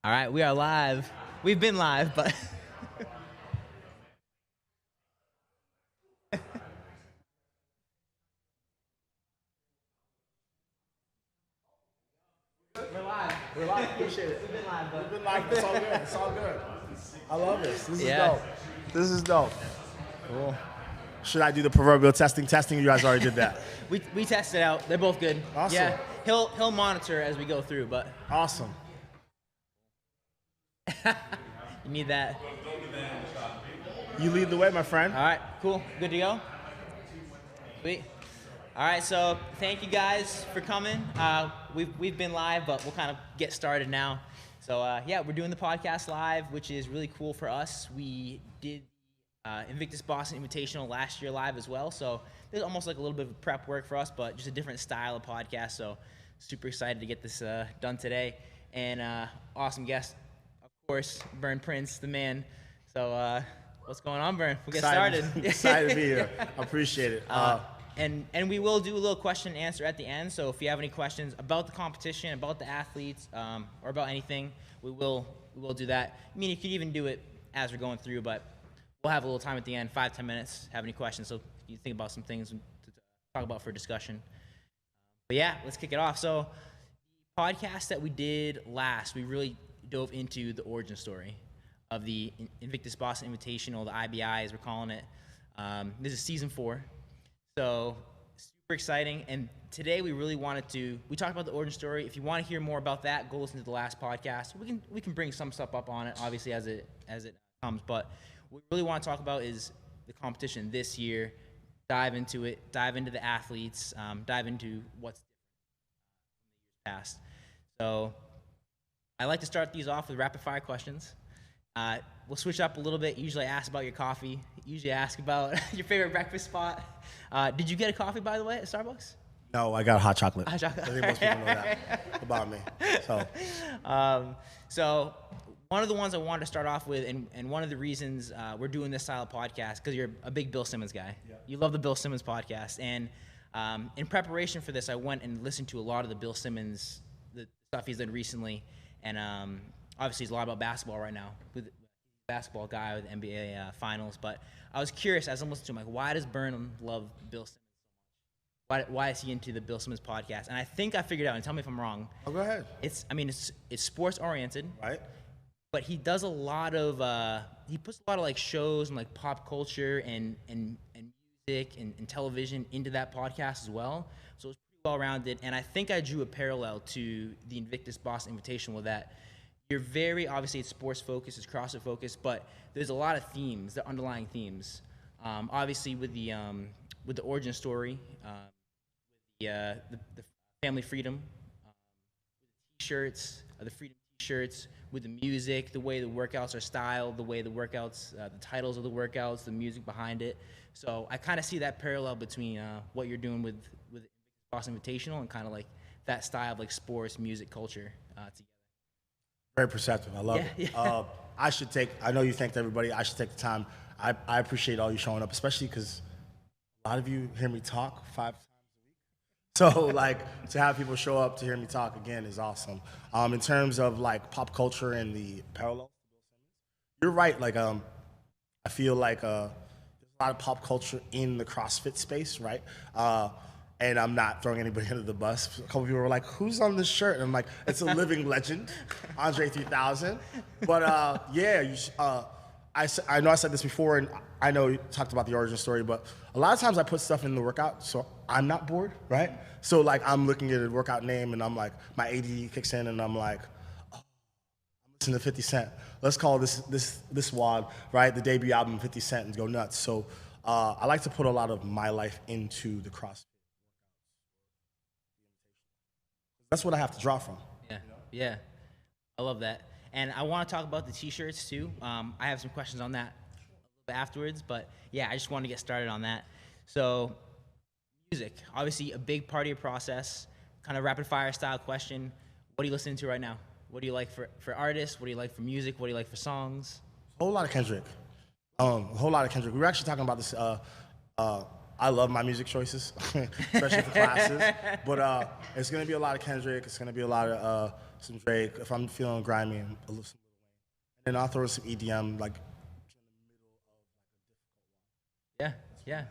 All right, we are live. We've been live, but we're live. We're live. Appreciate it. We've been live, but We've been live. It's all good. It's all good. I love this. This is Yeah. dope. This is dope. Cool. Should I do the proverbial testing? You guys already did that. We tested out. They're both good. Awesome. Yeah, he'll monitor as we go through, but Awesome. you need that. You lead the way, my friend. All right, cool. Good to go? Sweet. All right, so thank you guys for coming. We've been live, but we'll kind of get started now. So yeah, we're doing the podcast live, which is really cool for us. We did Invictus Boston Invitational last year live as well, so there's almost like a little bit of prep work for us, but just a different style of podcast. So super excited to get this done today, and awesome guest, of course, Bern Prince, the man. So what's going on, Bern? We'll get started. Excited to be here. I appreciate it. And we will do a little question and answer at the end. So if you have any questions about the competition, about the athletes, or about anything, we will do that. I mean, you could even do it as we're going through, but we'll have a little time at the end, 5-10 minutes. Have any questions? So you think about some things to talk about for discussion. But yeah, let's kick it off. So the podcast that we did last, we really dove into the origin story of the Invictus Boston Invitational, the IBI as we're calling it. This is season 4. So super exciting, and today we really wanted to. We talked about the origin story. If you want to hear more about that, go listen to the last podcast. We can bring some stuff up on it, obviously as it comes. But what we really want to talk about is the competition this year. Dive into it. Dive into the athletes. Dive into what's different from the years past. So I like to start these off with rapid fire questions. We'll switch up a little bit. Usually I ask about your coffee. Usually I ask about your favorite breakfast spot. Did you get a coffee, by the way, at Starbucks? No, I got hot chocolate. Hot chocolate. I think most people know that about me. So one of the ones I wanted to start off with, and one of the reasons we're doing this style of podcast, because you're a big Bill Simmons guy. Yeah. You love the Bill Simmons podcast. And in preparation for this, I went and listened to a lot of the Bill Simmons, the stuff he's done recently. And obviously, he's a lot about basketball right now, with basketball guy with NBA finals. But I was curious as I'm listening to him, like, why does Bern love Bill Simmons so much? Why is he into the Bill Simmons podcast? And I think I figured out, and tell me if I'm wrong. Oh, go ahead. It's sports oriented, Right. but he does a lot of he puts a lot of like shows and like pop culture and music and television into that podcast as well. So it's pretty well rounded. And I think I drew a parallel to the Invictus Boston Invitational with that. You're very, obviously it's sports focused, it's CrossFit focused, but there's a lot of themes, the underlying themes. Obviously with the origin story, the family freedom, t-shirts, the freedom t-shirts, with the music, the way the workouts are styled, the way the workouts, the titles of the workouts, the music behind it. So I kind of see that parallel between what you're doing with Boston Invitational and kind of like that style of like sports, music, culture together. Very perceptive. I love it. Yeah. I know you thanked everybody. I should take the time. I appreciate all you showing up, especially because a lot of you hear me talk 5 times a week. So, like, to have people show up to hear me talk again is awesome. In terms of, like, pop culture and the parallel, you're right. Like, I feel like there's a lot of pop culture in the CrossFit space, right? And I'm not throwing anybody under the bus. A couple people were like, who's on this shirt? And I'm like, it's a living legend, Andre 3000. But yeah, I know I said this before, and I know you talked about the origin story, but a lot of times I put stuff in the workout so I'm not bored, right? So like I'm looking at a workout name and I'm like, my ADD kicks in and I'm like, oh, I'm listening to 50 Cent. Let's call this WAD, right? The debut album 50 Cent and go nuts. So I like to put a lot of my life into the CrossFit. That's what I have to draw from. Yeah, yeah, I love that. And I want to talk about the t-shirts too. I have some questions on that a little bit afterwards, but yeah, I just want to get started on that. So music, obviously a big part of your process, kind of rapid fire style question. What are you listening to right now? What do you like for artists? What do you like for music? What do you like for songs? A whole lot of Kendrick. We were actually talking about this. I love my music choices, especially for classes. But it's gonna be a lot of Kendrick. It's gonna be a lot of some Drake. If I'm feeling grimy, a little. And I'll throw some EDM like. Yeah, yeah.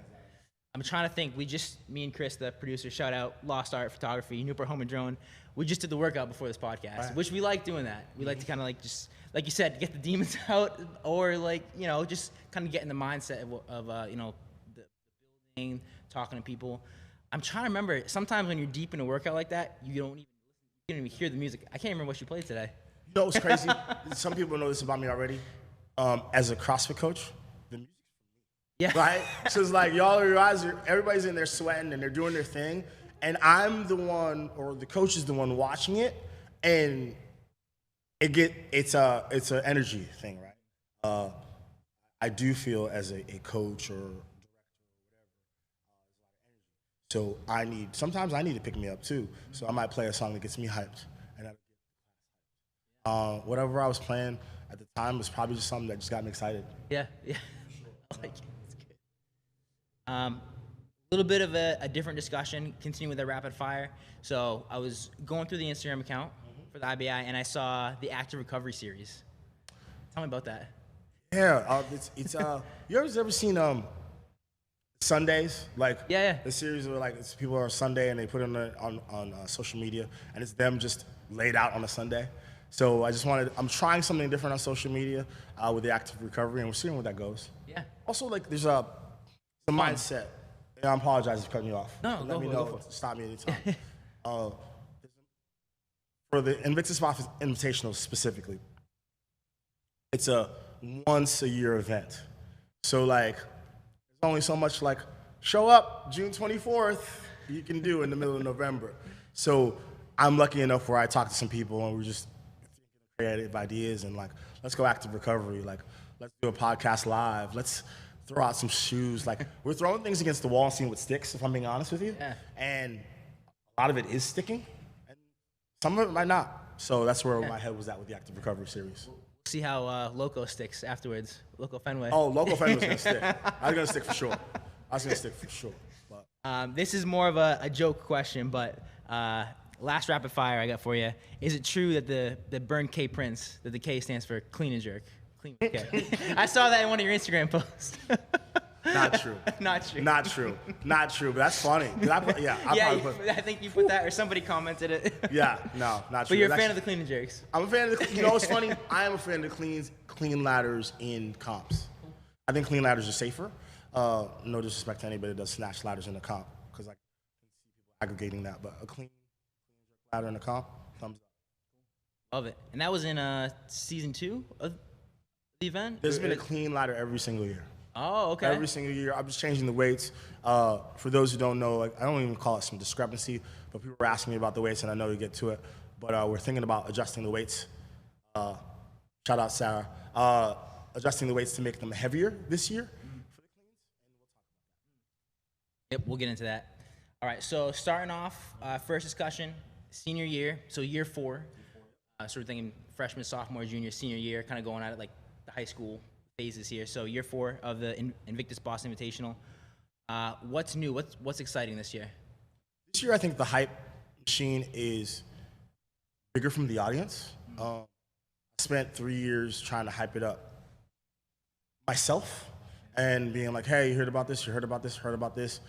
I'm trying to think. Me and Chris, the producer, shout out Lost Art Photography, Newport Home and Drone. We just did the workout before this podcast, which we like doing that. We like to kind of like just, like you said, get the demons out, or like, you know, just kind of get in the mindset of you know, the building, talking to people. I'm trying to remember. Sometimes when you're deep in a workout like that, you don't even hear the music. I can't remember what you played today. You know what's crazy? Some people know this about me already. As a CrossFit coach, the music. Yeah. Right? So it's like y'all realize everybody's in there sweating and they're doing their thing. And I'm the one, or the coach is the one watching it, and it's an energy thing, right? I do feel as a coach or director or whatever, so sometimes I need to pick me up too. So I might play a song that gets me hyped. And whatever I was playing at the time was probably just something that just got me excited. Yeah, yeah. I like it. It's good. A little bit of a different discussion, continuing with the rapid fire. So I was going through the Instagram account for the IBI, and I saw the Active Recovery series. Tell me about that. Yeah, it's you ever seen Sundays? Like, yeah. The series where like people are Sunday and they put it on social media, and it's them just laid out on a Sunday. So I'm trying something different on social media with the Active Recovery, and we're seeing where that goes. Yeah. Also, like, there's a mindset. And I apologize for cutting you off. No, Let me know. Stop me anytime. For the Invictus Invitational specifically, it's a once-a-year event. So, like, there's only so much, like, show up June 24th you can do in the middle of November. So I'm lucky enough where I talk to some people, and we're just creative ideas, and like, let's go Active Recovery, like, let's do a podcast live, let's throw out some shoes, like, we're throwing things against the wall and seeing what sticks, if I'm being honest with you. Yeah. And a lot of it is sticking, and some of it might not. So that's where my head was at with the Active Recovery series. See how Loco sticks afterwards. Loco Fenway. Oh, Local Fenway was gonna stick. I was gonna stick for sure. But this is more of a joke question, but last rapid fire I got for you. Is it true that the Bern K Prince, that the K stands for clean and jerk? Clean. Okay. I saw that in one of your Instagram posts. Not true. Not true. Not true. Not true. But that's funny. I think you put that, or somebody commented it. Yeah. No, not true. But you're a fan of the clean and jerks. I'm a fan of the. You know what's funny? I am a fan of the clean ladders in comps. I think clean ladders are safer. No disrespect to anybody that does snatch ladders in the comp, because I can see people aggregating that. But a clean ladder in the comp, thumbs up. Love it. And that was in season 2 of the event? There's been a clean ladder every single year. Oh, okay. Every single year. I'm just changing the weights. For those who don't know, like, I don't even call it some discrepancy, but people were asking me about the weights, and I know you get to it. But we're thinking about adjusting the weights. Shout out Sarah. Adjusting the weights to make them heavier this year. Yep, we'll get into that. All right, so starting off, first discussion, senior year, so year 4. So we're thinking freshman, sophomore, junior, senior year, kind of going at it like the high school phases here. So year 4 of the Invictus Boston Invitational. What's new? What's exciting this year? This year, I think the hype machine is bigger from the audience. I spent 3 years trying to hype it up myself and being like, hey, you heard about this, you heard about this, heard about this.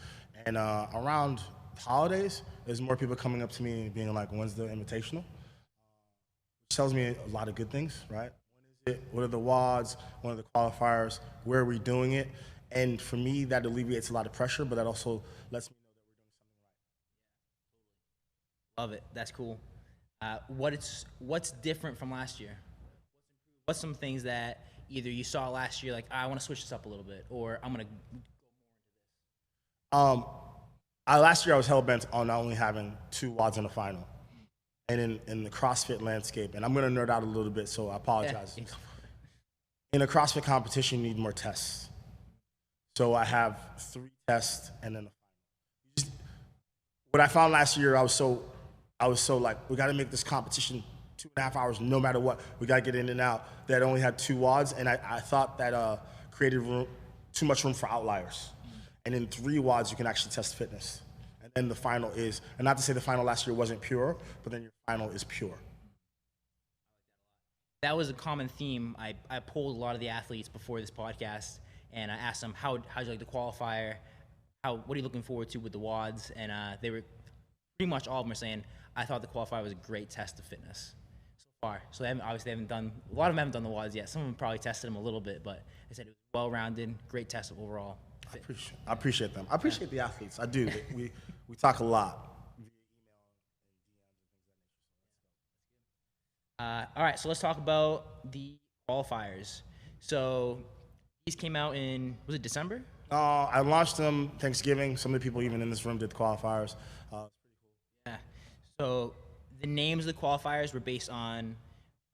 And around holidays, there's more people coming up to me and being like, when's the Invitational? Which tells me a lot of good things, right? When is it? What are the WODs? What are the qualifiers? Where are we doing it? And for me, that alleviates a lot of pressure, but that also lets me know that we're doing something right. Love it. That's cool. What's different from last year? What's some things that either you saw last year, like, I want to switch this up a little bit, or I'm going to go more into this? Last year I was hell-bent on not only having 2 WODs in the final. And in the CrossFit landscape, and I'm going to nerd out a little bit, so I apologize. Yeah. In a CrossFit competition, you need more tests. So I have 3 tests and then the final. What I found last year, I was so like, we got to make this competition 2.5 hours no matter what. We got to get in and out. That only had 2 WODs, and I thought that created too much room for outliers. And in 3 WODs, you can actually test fitness. And then the final is, and not to say the final last year wasn't pure, but then your final is pure. That was a common theme. I polled a lot of the athletes before this podcast, and I asked them, how'd you like the qualifier? What are you looking forward to with the WODs? And they were pretty much all of them are saying, I thought the qualifier was a great test of fitness so far. So they haven't done, a lot of them haven't done the WODs yet. Some of them probably tested them a little bit, but they said it was well-rounded, great test of overall fit. I appreciate them. I appreciate the athletes. I do. We talk a lot. All right, so let's talk about the qualifiers. So these came out in, was it December? I launched them Thanksgiving. Some of the people even in this room did the qualifiers. Yeah. So the names of the qualifiers were based on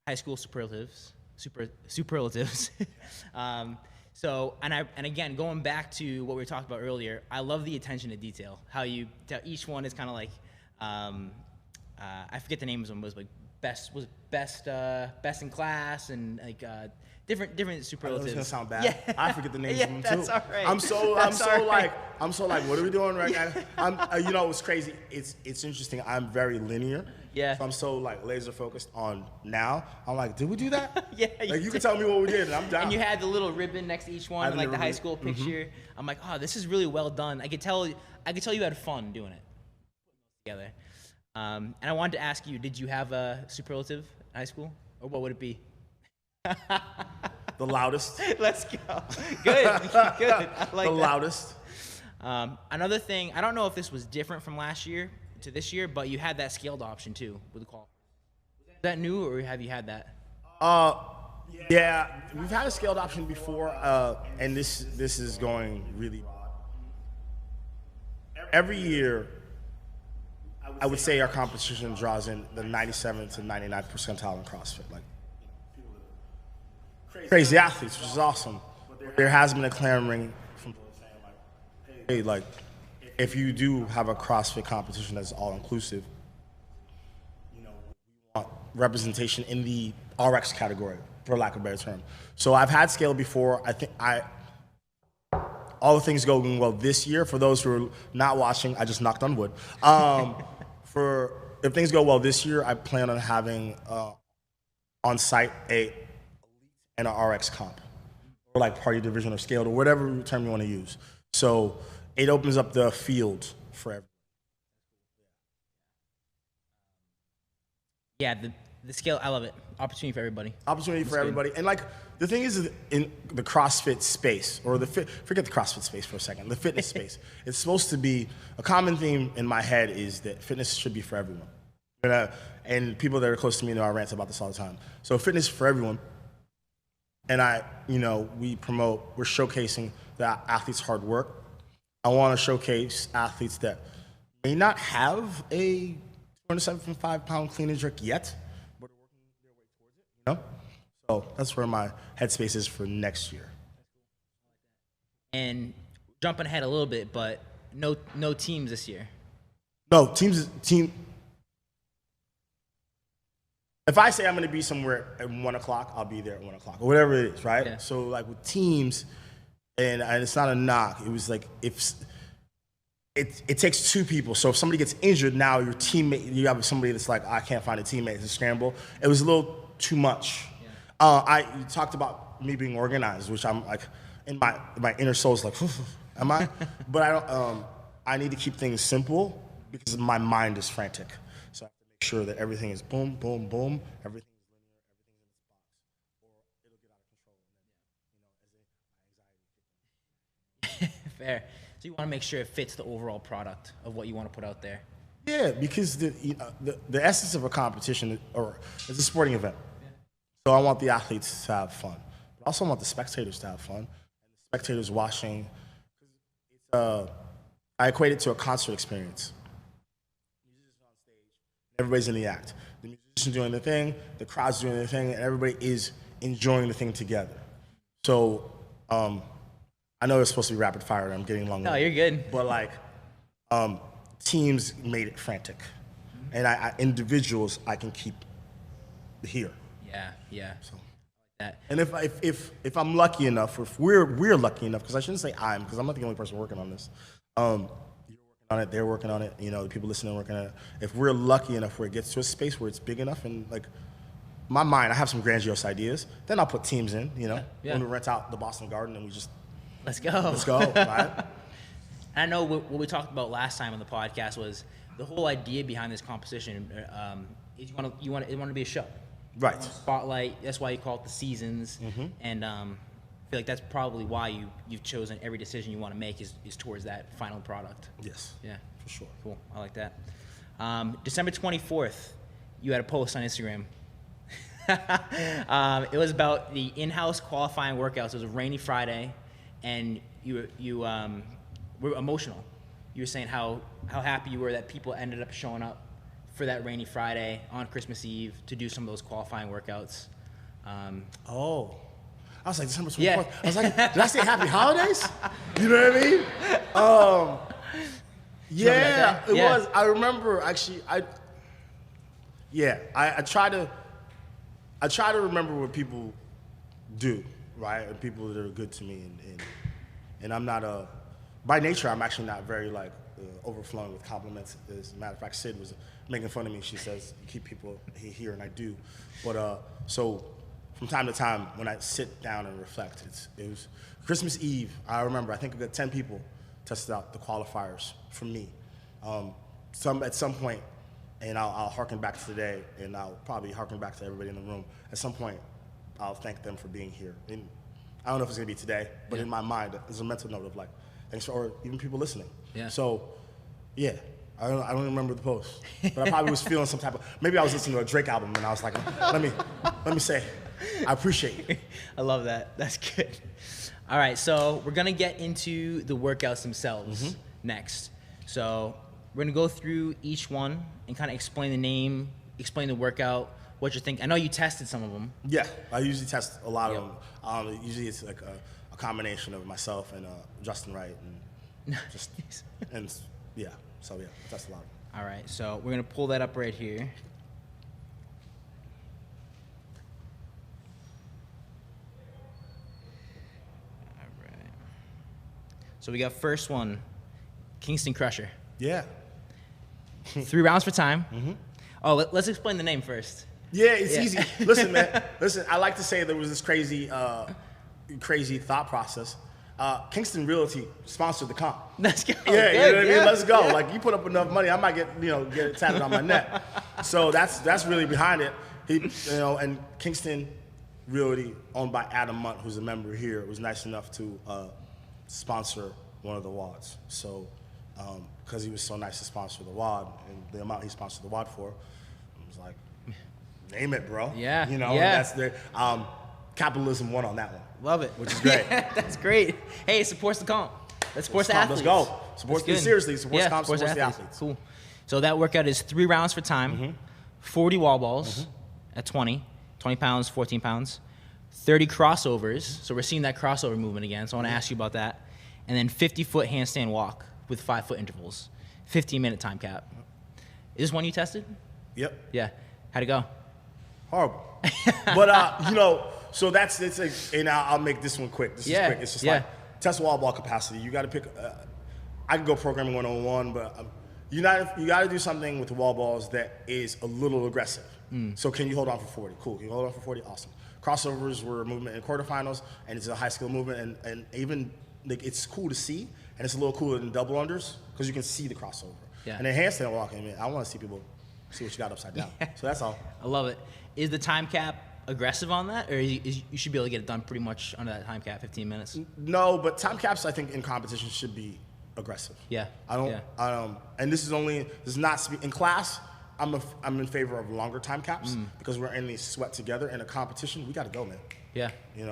high school superlatives. So and again, going back to what we were talking about earlier, I love the attention to detail. How each one is kind of like, I forget the names of them. It was like best in class and like different superlatives. It's gonna sound bad. Yeah. I forget the names of them too. That's all right. I'm so like, what are we doing right now? You know, it's crazy. It's interesting. I'm very linear. Yeah. So I'm so like laser focused on now. I'm like, did we do that? Yeah. Like you can tell me what we did, and I'm down. And you had the little ribbon next to each one, and like the high school picture. I'm like, oh, this is really well done. I could tell you had fun doing it together. And I wanted to ask you, did you have a superlative in high school, or what would it be? The loudest. Let's go. Good. I like the that. loudest. Another thing, I don't know if this was different from last year to this year, but you had that scaled option too with the qual. Is that new, or have you had that? Yeah, we've had a scaled option before, and this is going really broad. Every year, I would say our competition draws in the 97th to 99th percentile in CrossFit. Like crazy athletes, which is awesome. There has been a clamoring from people saying, hey, like, if you do have a CrossFit competition that's all-inclusive, you know, we want representation in the RX category, for lack of a better term. So I've had scale before. I think all the things going well this year. For those who are not watching, I just knocked on wood. If things go well this year, I plan on having on site an RX comp, or like party division or scaled or whatever term you want to use. So it opens up the field for everyone. Yeah, the scale, I love it. Opportunity for everybody. Opportunity for everybody. And like the thing is, in the CrossFit space, or forget the CrossFit space for a second, the fitness space, it's supposed to be, a common theme in my head is that fitness should be for everyone. And people that are close to me know I rant about this all the time. So fitness for everyone. And we're showcasing the athletes' hard work. I want to showcase athletes that may not have a 275-pound clean and jerk yet, but are working their way towards it, So that's where my headspace is for next year. And jumping ahead a little bit, but no teams this year. No, team. If I say I'm going to be somewhere at 1 o'clock, I'll be there at 1 o'clock, or whatever it is, right? Yeah. So like with teams, and it's not a knock. It was like it takes 2 people. So if somebody gets injured, now your teammate, you have somebody that's like, I can't find a teammate to scramble. It was a little too much. Yeah. You talked about me being organized, which I'm like, in my inner soul's like, am I? But I don't. I need to keep things simple because my mind is frantic. So I have to make sure that everything is boom, boom, boom. Everything is linear. Everything is in its box, or it'll get out of control. And then, anxiety. Fair. So you want to make sure it fits the overall product of what you want to put out there. Yeah, because the essence of a competition is a sporting event. Yeah. So I want the athletes to have fun. But I also want the spectators to have fun. And the spectators watching, I equate it to a concert experience. Musicians on stage, everybody's in the act. The musicians doing the thing, the crowd's doing the thing, and everybody is enjoying the thing together. So I know it's supposed to be rapid fire, and I'm getting long. No, you're good. But like, teams made it frantic, and individuals I can keep here. Yeah. So that. And if I'm lucky enough, or if we're lucky enough, because I shouldn't say I'm, because I'm not the only person working on this. You're working on it, they're working on it, you know, the people listening are working on it. If we're lucky enough where it gets to a space where it's big enough, and like my mind, I have some grandiose ideas, then I'll put teams in, you know, when we rent out the Boston Garden and we just let's go, right? And I know what we talked about last time on the podcast was the whole idea behind this competition is you want to be a show. Right. Spotlight. That's why you call it the seasons. And I feel like that's probably why you've chosen every decision you want to make is towards that final product. Yes. Yeah. For sure. Cool. I like that. December 24th, you had a post on Instagram. It was about the in-house qualifying workouts. It was a rainy Friday, and you were emotional. You were saying how happy you were that people ended up showing up for that rainy Friday on Christmas Eve to do some of those qualifying workouts. Oh. I was like, December 24th. Yeah. I was like, did I say happy holidays? You know what I mean? Yeah, it was. I remember actually, I try to remember what people do, right? And people that are good to me. And I'm not by nature, I'm actually not very like overflowing with compliments. As a matter of fact, Sid was making fun of me. She says, you keep people here, and I do. But so from time to time, when I sit down and reflect, it was Christmas Eve. I remember, I think we got 10 people tested out the qualifiers from me. At some point, and I'll harken back to today, and I'll probably harken back to everybody in the room. At some point, I'll thank them for being here. And I don't know if it's gonna be today, but in my mind, there's a mental note of like, thanks for, or even people listening. Yeah. So, yeah, I don't remember the post, but I probably was feeling some type of, maybe I was listening to a Drake album, and I was like, let me say, I appreciate you. I love that. That's good. All right, so we're gonna get into the workouts themselves next. So we're gonna go through each one and kind of explain the name, explain the workout, what you think. I know you tested some of them. Yeah, I usually test a lot of them. Usually it's like a combination of myself and Justin Wright and just and yeah. So yeah, I test a lot. All right, so we're gonna pull that up right here. So we got first one, Kingston Crusher. Yeah. 3 rounds for time. Oh, let's explain the name first. Yeah, it's easy. Listen, man. Listen, I like to say there was this crazy thought process. Kingston Realty sponsored the comp. Let's go. Yeah, you know what I mean? Let's go. Like, you put up enough money, I might get it tatted on my neck. So that's really behind it. And Kingston Realty, owned by Adam Munt, who's a member here, was nice enough to sponsor one of the WODs. So, because he was so nice to sponsor the WOD and the amount he sponsored the WOD for, I was like, name it, bro. Yeah. That's the capitalism won on that one. Love it. Which is great. Yeah, that's great. Hey, it supports the comp. That supports the athletes. Let's go. Supports the seriously. Supports comp, supports the athletes. Cool. So that workout is 3 rounds for time, 40 wall balls at 20 pounds, 14 pounds. 30 crossovers, so we're seeing that crossover movement again, so I want to ask you about that. And then 50-foot handstand walk with 5-foot intervals, 15-minute time cap. Is this one you tested? Yep. Yeah. How'd it go? Horrible. But, so and I'll make this one quick. This is quick. It's just like, test wall ball capacity. You got to pick, I can go programming 101, but you got to do something with the wall balls that is a little aggressive. So can you hold on for 40? Cool. Can you hold on for 40? Awesome. Crossovers were a movement in quarterfinals, and it's a high skill movement, and even like it's cool to see, and it's a little cooler than double unders because you can see the crossover. Yeah. And then handstand walking, man, I want to see people see what you got upside down. So that's all. I love it. Is the time cap aggressive on that, or you should be able to get it done pretty much under that time cap, 15 minutes? No, but time caps I think in competition should be aggressive. Yeah. I don't. And this is not in class. I'm in favor of longer time caps because we're in the sweat together. In a competition, we got to go, man. Yeah.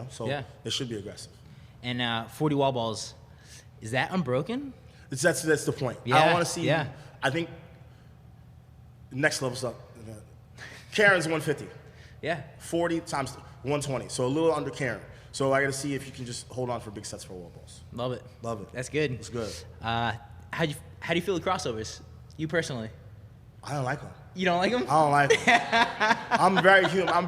So it should be aggressive. And 40 wall balls, is that unbroken? That's the point. Yeah. I want to see. Yeah. I think next level stuff. Karen's 150. Yeah. 40 times 120. So a little under Karen. So I got to see if you can just hold on for big sets for wall balls. Love it. Love it. That's good. It's good. How do you feel the crossovers? You personally? I don't like them. You don't like them? I don't like them. I'm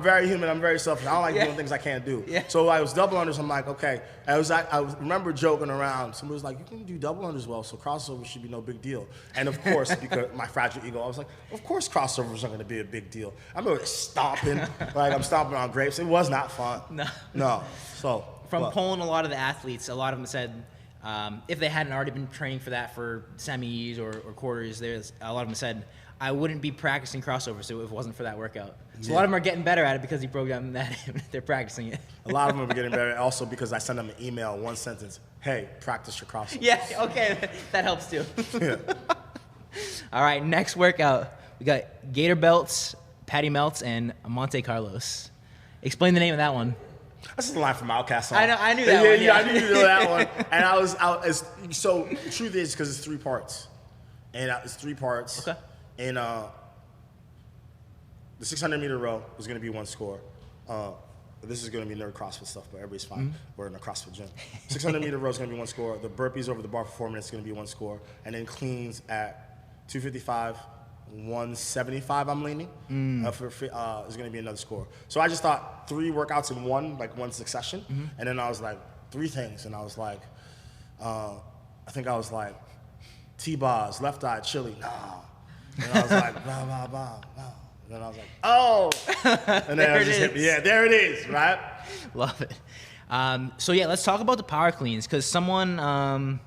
very human. I'm very selfish. I don't like doing things I can't do. Yeah. So I was double unders. I'm like, okay. I remember joking around. Somebody was like, you can do double unders well, so crossover should be no big deal. And of course, because my fragile ego, I was like, of course crossovers are going to be a big deal. I remember stomping, like I'm stomping on grapes. It was not fun. No. So. From polling a lot of the athletes, a lot of them said if they hadn't already been training for that for semis or quarters, a lot of them said, I wouldn't be practicing crossovers if it wasn't for that workout. So a lot of them are getting better at it because you programmed that in. They're practicing it. A lot of them are getting better also because I send them an email, one sentence, hey, practice your crossovers. Yeah, okay, that helps too. Yeah. All right, next workout. We got Gator Belts, Patty Melts, and Monte Carlos. Explain the name of that one. That's just a line from Outcast song. I knew that one. Yeah, I knew you knew that one. And so the truth is, because it's 3 parts. And it's 3 parts. Okay. And the 600-meter row is going to be 1 score. This is going to be nerd CrossFit stuff, but everybody's fine. Mm-hmm. We're in a CrossFit gym. 600-meter row is going to be 1 score. The burpees over the bar for 4 minutes is going to be 1 score. And then cleans at 255, 175, I'm leaning, is going to be another score. So I just thought 3 workouts in one succession. Mm-hmm. And then I was like, 3 things. And I was like, I think I was like, T-bars, left eye, chili, nah. And I was like, blah, blah, blah, blah. And then I was like, oh. And then I just hit me. Yeah, there it is, right? Love it. So yeah, let's talk about the power cleans, because someone,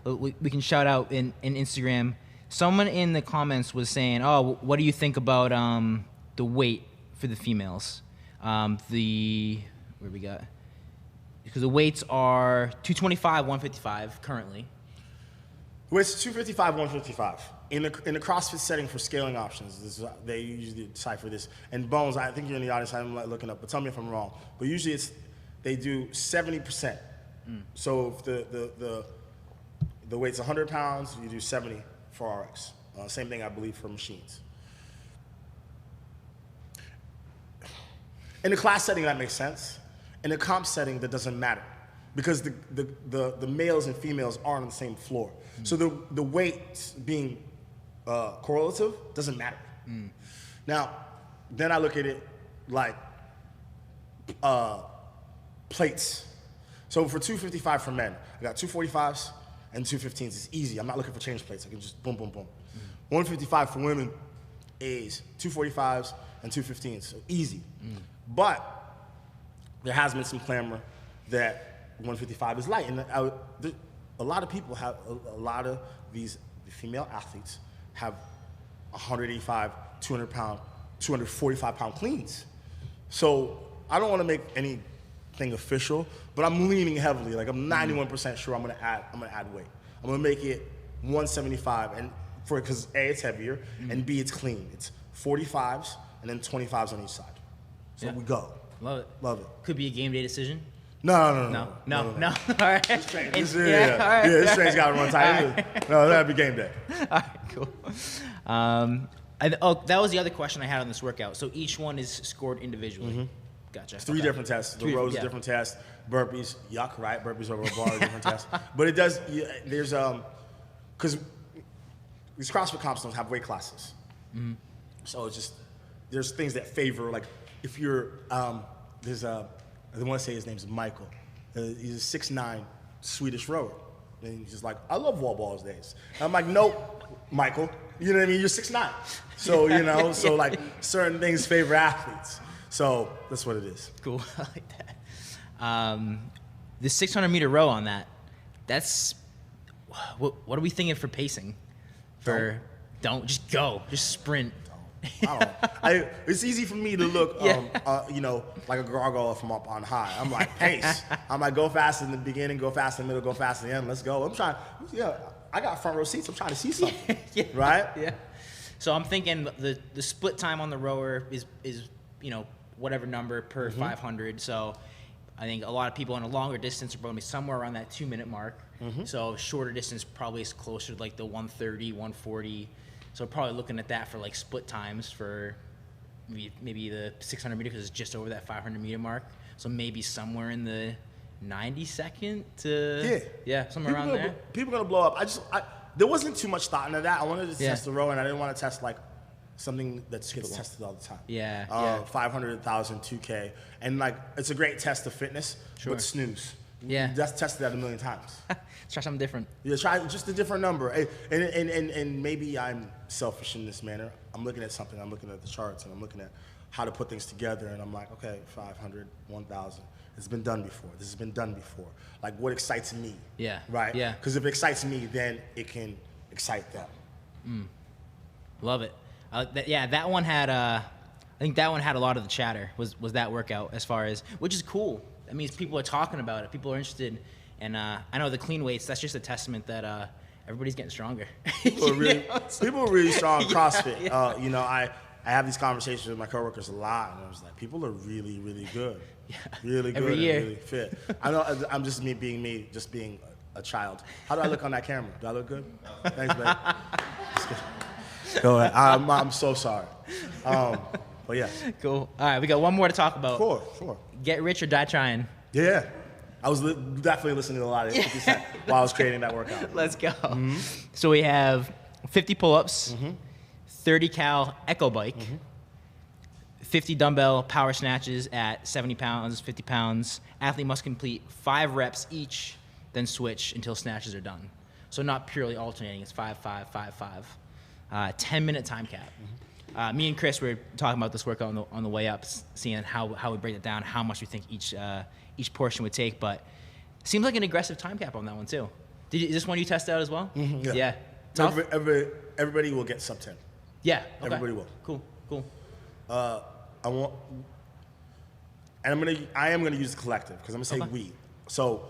we can shout out in Instagram, someone in the comments was saying, oh, what do you think about the weight for the females? Where we got? Because the weights are 225, 155 currently. Weights 255, 155. In the CrossFit setting for scaling options, they usually decipher this. And Bones, I think you're in the audience, I'm looking up, but tell me if I'm wrong. But usually they do 70%. So if the weight's 100 pounds, you do 70 for RX. Same thing, I believe, for machines. In the class setting, that makes sense. In the comp setting, that doesn't matter, because the males and females aren't on the same floor. So the weights being correlative doesn't matter. Now, then I look at it like plates. So for 255 for men, I got 245s and 215s. It's easy. I'm not looking for change plates. I can just boom, boom, boom. 155 for women is 245s and 215s. So easy. But there has been some clamor that 155 is light. And a lot of people have, a lot of these female athletes have 185, 200 pound, 245 pound cleans. So I don't want to make anything official, but I'm leaning heavily. Like I'm 91% sure I'm gonna add weight. I'm gonna make it 175, and because A, it's heavier, and B, it's clean. It's 45s and then 25s on each side. So we go. Love it. Love it. Could be a game day decision. No. All right. This train's got to run tight. Right. No, that'd be game day. All right, cool. That was the other question I had on this workout. So each one is scored individually. Gotcha. 3 different tests. The rows, a different test. Burpees, yuck, right? Burpees over a bar, a different test. But it does. There's because these CrossFit comps don't have weight classes. So it's just there's things that favor, like if you're there's I want to say his name's Michael. He's a 6'9" Swedish rower. And he's just like, I love wall balls days. And I'm like, nope, Michael. You know what I mean? You're 6'9". So, so like certain things favor athletes. So that's what it is. Cool, I like that. The 600-meter row on that's, what are we thinking for pacing? Just go, just sprint. It's easy for me to look, like a gargoyle from up on high. I'm like, pace. I'm like, go fast in the beginning, go fast in the middle, go fast in the end. Let's go. I'm trying. I got front row seats. I'm trying to see something. Right? Yeah. So I'm thinking the split time on the rower is whatever number per 500. So I think a lot of people on a longer distance are probably somewhere around that 2-minute mark. So shorter distance probably is closer to like the 130, 140. So probably looking at that for like split times for maybe the 600 meter, because it's just over that 500 meter mark. So maybe somewhere in the 90-second to somewhere around there. People are gonna blow up. There wasn't too much thought into that. I wanted to test the row, and I didn't want to test like something that gets tested all the time. Yeah. 500, 1,000, 2K. And like, it's a great test of fitness, but snooze. Yeah. That's tested that 1 million times. Let's try something different. Yeah, try just a different number. And maybe I'm selfish in this manner. I'm looking at something, I'm looking at the charts, and I'm looking at how to put things together, and I'm like, okay, 500, 1,000. It's been done before. This has been done before. Like, what excites me? Yeah. Right? Yeah. Because if it excites me, then it can excite them. Love it. That one had, I think that one had a lot of the chatter, was that workout, as far as, which is cool. That means people are talking about it. People are interested. And I know the clean weights, that's just a testament that everybody's getting stronger. People are really strong in CrossFit. You know, I have these conversations with my coworkers a lot, and I was like, people are really, really good. Yeah. Really good Every year. and really fit. I know I'm just me, just being a child. How do I look on that camera? Do I look good? Thanks, babe. Go ahead. I'm so sorry. But yeah. Cool. All right, we got one more to talk about. Sure. Get rich or die trying. Yeah. I was definitely listening to a lot of 50 Cent while I was creating that workout. Let's go. So we have 50 pull-ups, 30 cal echo bike, 50 dumbbell power snatches at 70 pounds, 50 pounds. Athlete must complete 5 reps each, then switch until snatches are done. So not purely alternating, it's 5, 5, 5, 5. 10-minute time cap. Me and Chris were talking about this workout on the way up, seeing how we break it down, how much we think each portion would take, but seems like an aggressive time cap on that one too. Is this one you test out as well? Yeah. Tough? Everybody will get sub 10. Yeah. Okay. Everybody will. Cool. I am gonna use the collective because I'm gonna say we. So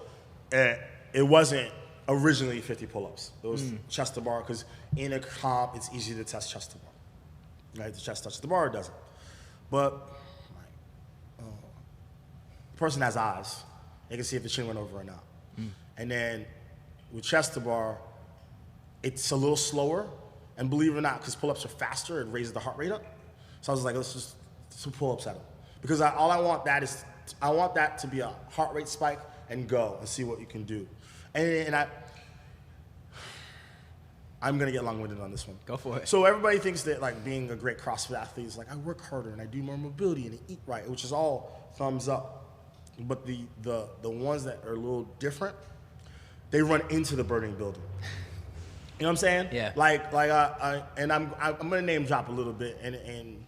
it wasn't originally 50 pull-ups. It was chest to bar because in a comp it's easy to test chest to bar. Right, the chest touches the bar, it doesn't. But the person has eyes. They can see if the chin went over or not. And then with chest to bar, it's a little slower. And believe it or not, because pull-ups are faster, it raises the heart rate up. So I was like, let's just some pull-ups at them. Because all I want that to be a heart rate spike and go and see what you can do. And I'm gonna get long-winded on this one. Go for it. So everybody thinks that like being a great CrossFit athlete is like I work harder and I do more mobility and I eat right, which is all thumbs up. But the ones that are a little different, they run into the burning building. You know what I'm saying? Yeah. I'm gonna name drop a little bit and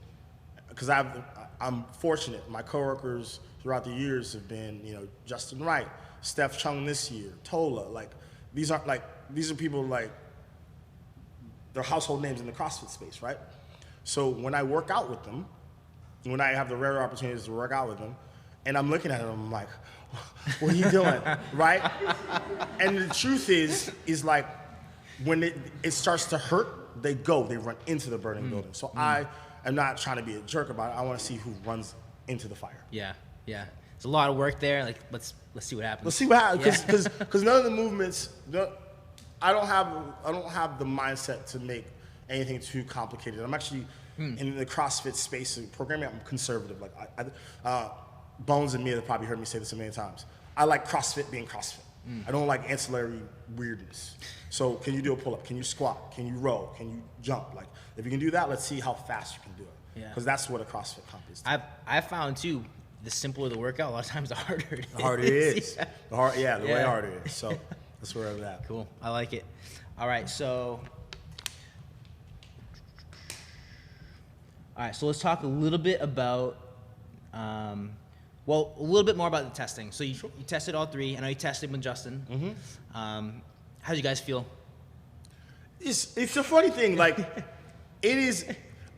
because I'm fortunate. My coworkers throughout the years have been Justin Wright, Steph Chung this year, Tola. Like these are people like. They're household names in the CrossFit space, right? So when I work out with them, when I have the rare opportunities to work out with them, and I'm looking at them, I'm like, what are you doing, right? And the truth is like, when it starts to hurt, they run into the burning building. So I am not trying to be a jerk about it. I want to see who runs into the fire. Yeah. There's a lot of work there. Like, let's see what happens. Let's see what happens, because none of the movements, I don't have the mindset to make anything too complicated. I'm actually in the CrossFit space and programming. I'm conservative. Like Bones and Mia have probably heard me say this a million times. I like CrossFit being CrossFit. I don't like ancillary weirdness. So can you do a pull-up? Can you squat? Can you row? Can you jump? Like if you can do that, let's see how fast you can do it. Yeah. Because that's what a CrossFit comp is. I've found too, the simpler the workout, a lot of times the harder it is. The harder it is. Yeah. Way harder it is. So. That's where I'm at. Cool. I like it. All right, so let's talk a little bit about, a little bit more about the testing. So you tested all 3. I know you tested with Justin. How did you guys feel? It's a funny thing. Like, it is.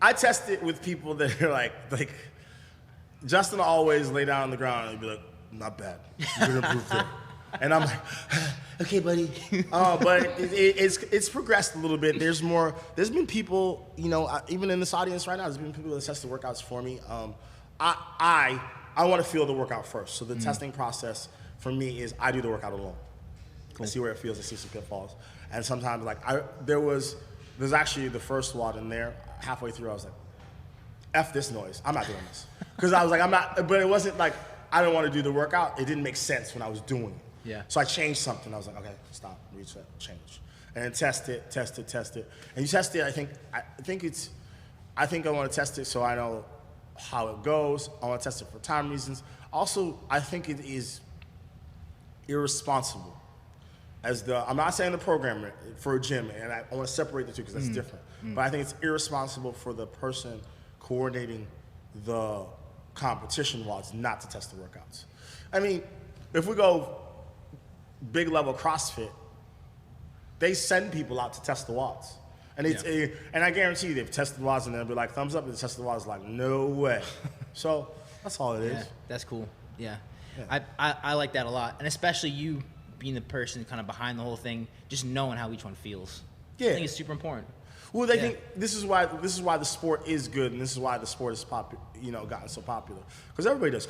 I test it with people that are like Justin will always lay down on the ground and be like, not bad. You're gonna improve there. And I'm like, okay, buddy. But it's progressed a little bit. There's been people, even in this audience right now, there's been people that test the workouts for me. I want to feel the workout first. So the testing process for me is I do the workout alone. Cool. I see where it feels. I see some pitfalls. And sometimes there's actually the first WOD in there. Halfway through, I was like, F this noise. I'm not doing this. Because I was like, but it wasn't like I didn't want to do the workout. It didn't make sense when I was doing it. Yeah. So I changed something. I was like, okay, stop, reset, change. And then test it. And you test it, I think it's, I think I want to test it so I know how it goes. I want to test it for time reasons. Also, I think it is irresponsible. I'm not saying the programmer for a gym, and I want to separate the two because that's different. But I think it's irresponsible for the person coordinating the competition WODs not to test the workouts. I mean, if we go big level CrossFit, they send people out to test the WODs. And and I guarantee you they've tested the WODs and they'll be like, thumbs up, and they test the WODs like, no way. So that's all it is. Yeah, that's cool. Yeah. I like that a lot. And especially you being the person kind of behind the whole thing, just knowing how each one feels. Yeah. I think it's super important. Well, they think this is why the sport is good, and this is why the sport is gotten so popular. Because everybody does,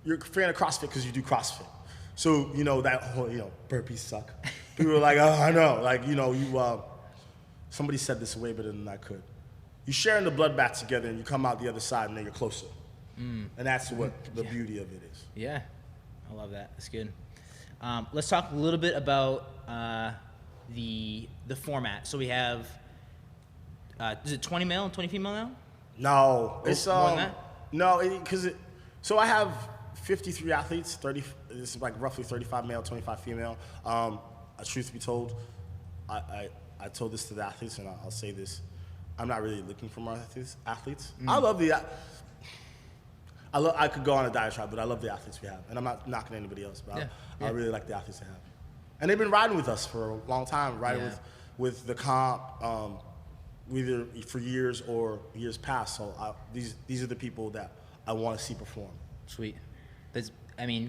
you're a fan of CrossFit because you do CrossFit. So that whole burpees suck. People are like, oh, I know, like somebody said this way better than I could. You sharing the blood bath together, and you come out the other side, and then you're closer. And that's what the beauty of it is. Yeah, I love that. That's good. Let's talk a little bit about the format. So we have, is it 20 male and 20 female now? No, it's more than that? No, so I have 53 athletes. This is like roughly 35 male, 25 female. Truth be told, I told this to the athletes, and I'll say this: I'm not really looking for more athletes. I love I could go on a diatribe, but I love the athletes we have, and I'm not knocking anybody else, but I really like the athletes I have, and they've been riding with us for a long time, riding with the comp, either for years or years past. So these are the people that I want to see perform. Sweet.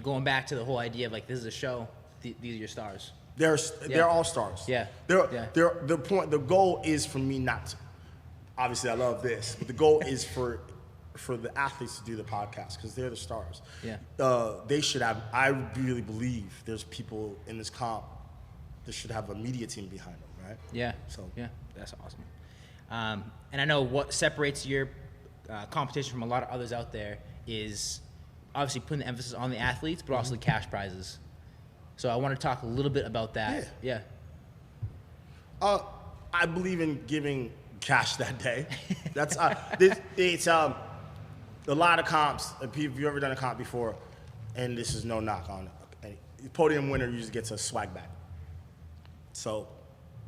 Going back to the whole idea of like this is a show. These are your stars. They're all stars. Yeah. The goal is for me not to. Obviously, I love this, but the goal is for the athletes to do the podcast because they're the stars. Yeah. They should have. I really believe there's people in this comp that should have a media team behind them, right? Yeah. So yeah, that's awesome. And I know what separates your competition from a lot of others out there is obviously putting the emphasis on the athletes, but also the cash prizes. So I want to talk a little bit about that. Yeah. I believe in giving cash that day. That's it's a lot of comps. If you've ever done a comp before, and this is no knock on it, podium winner usually gets a swag bag. So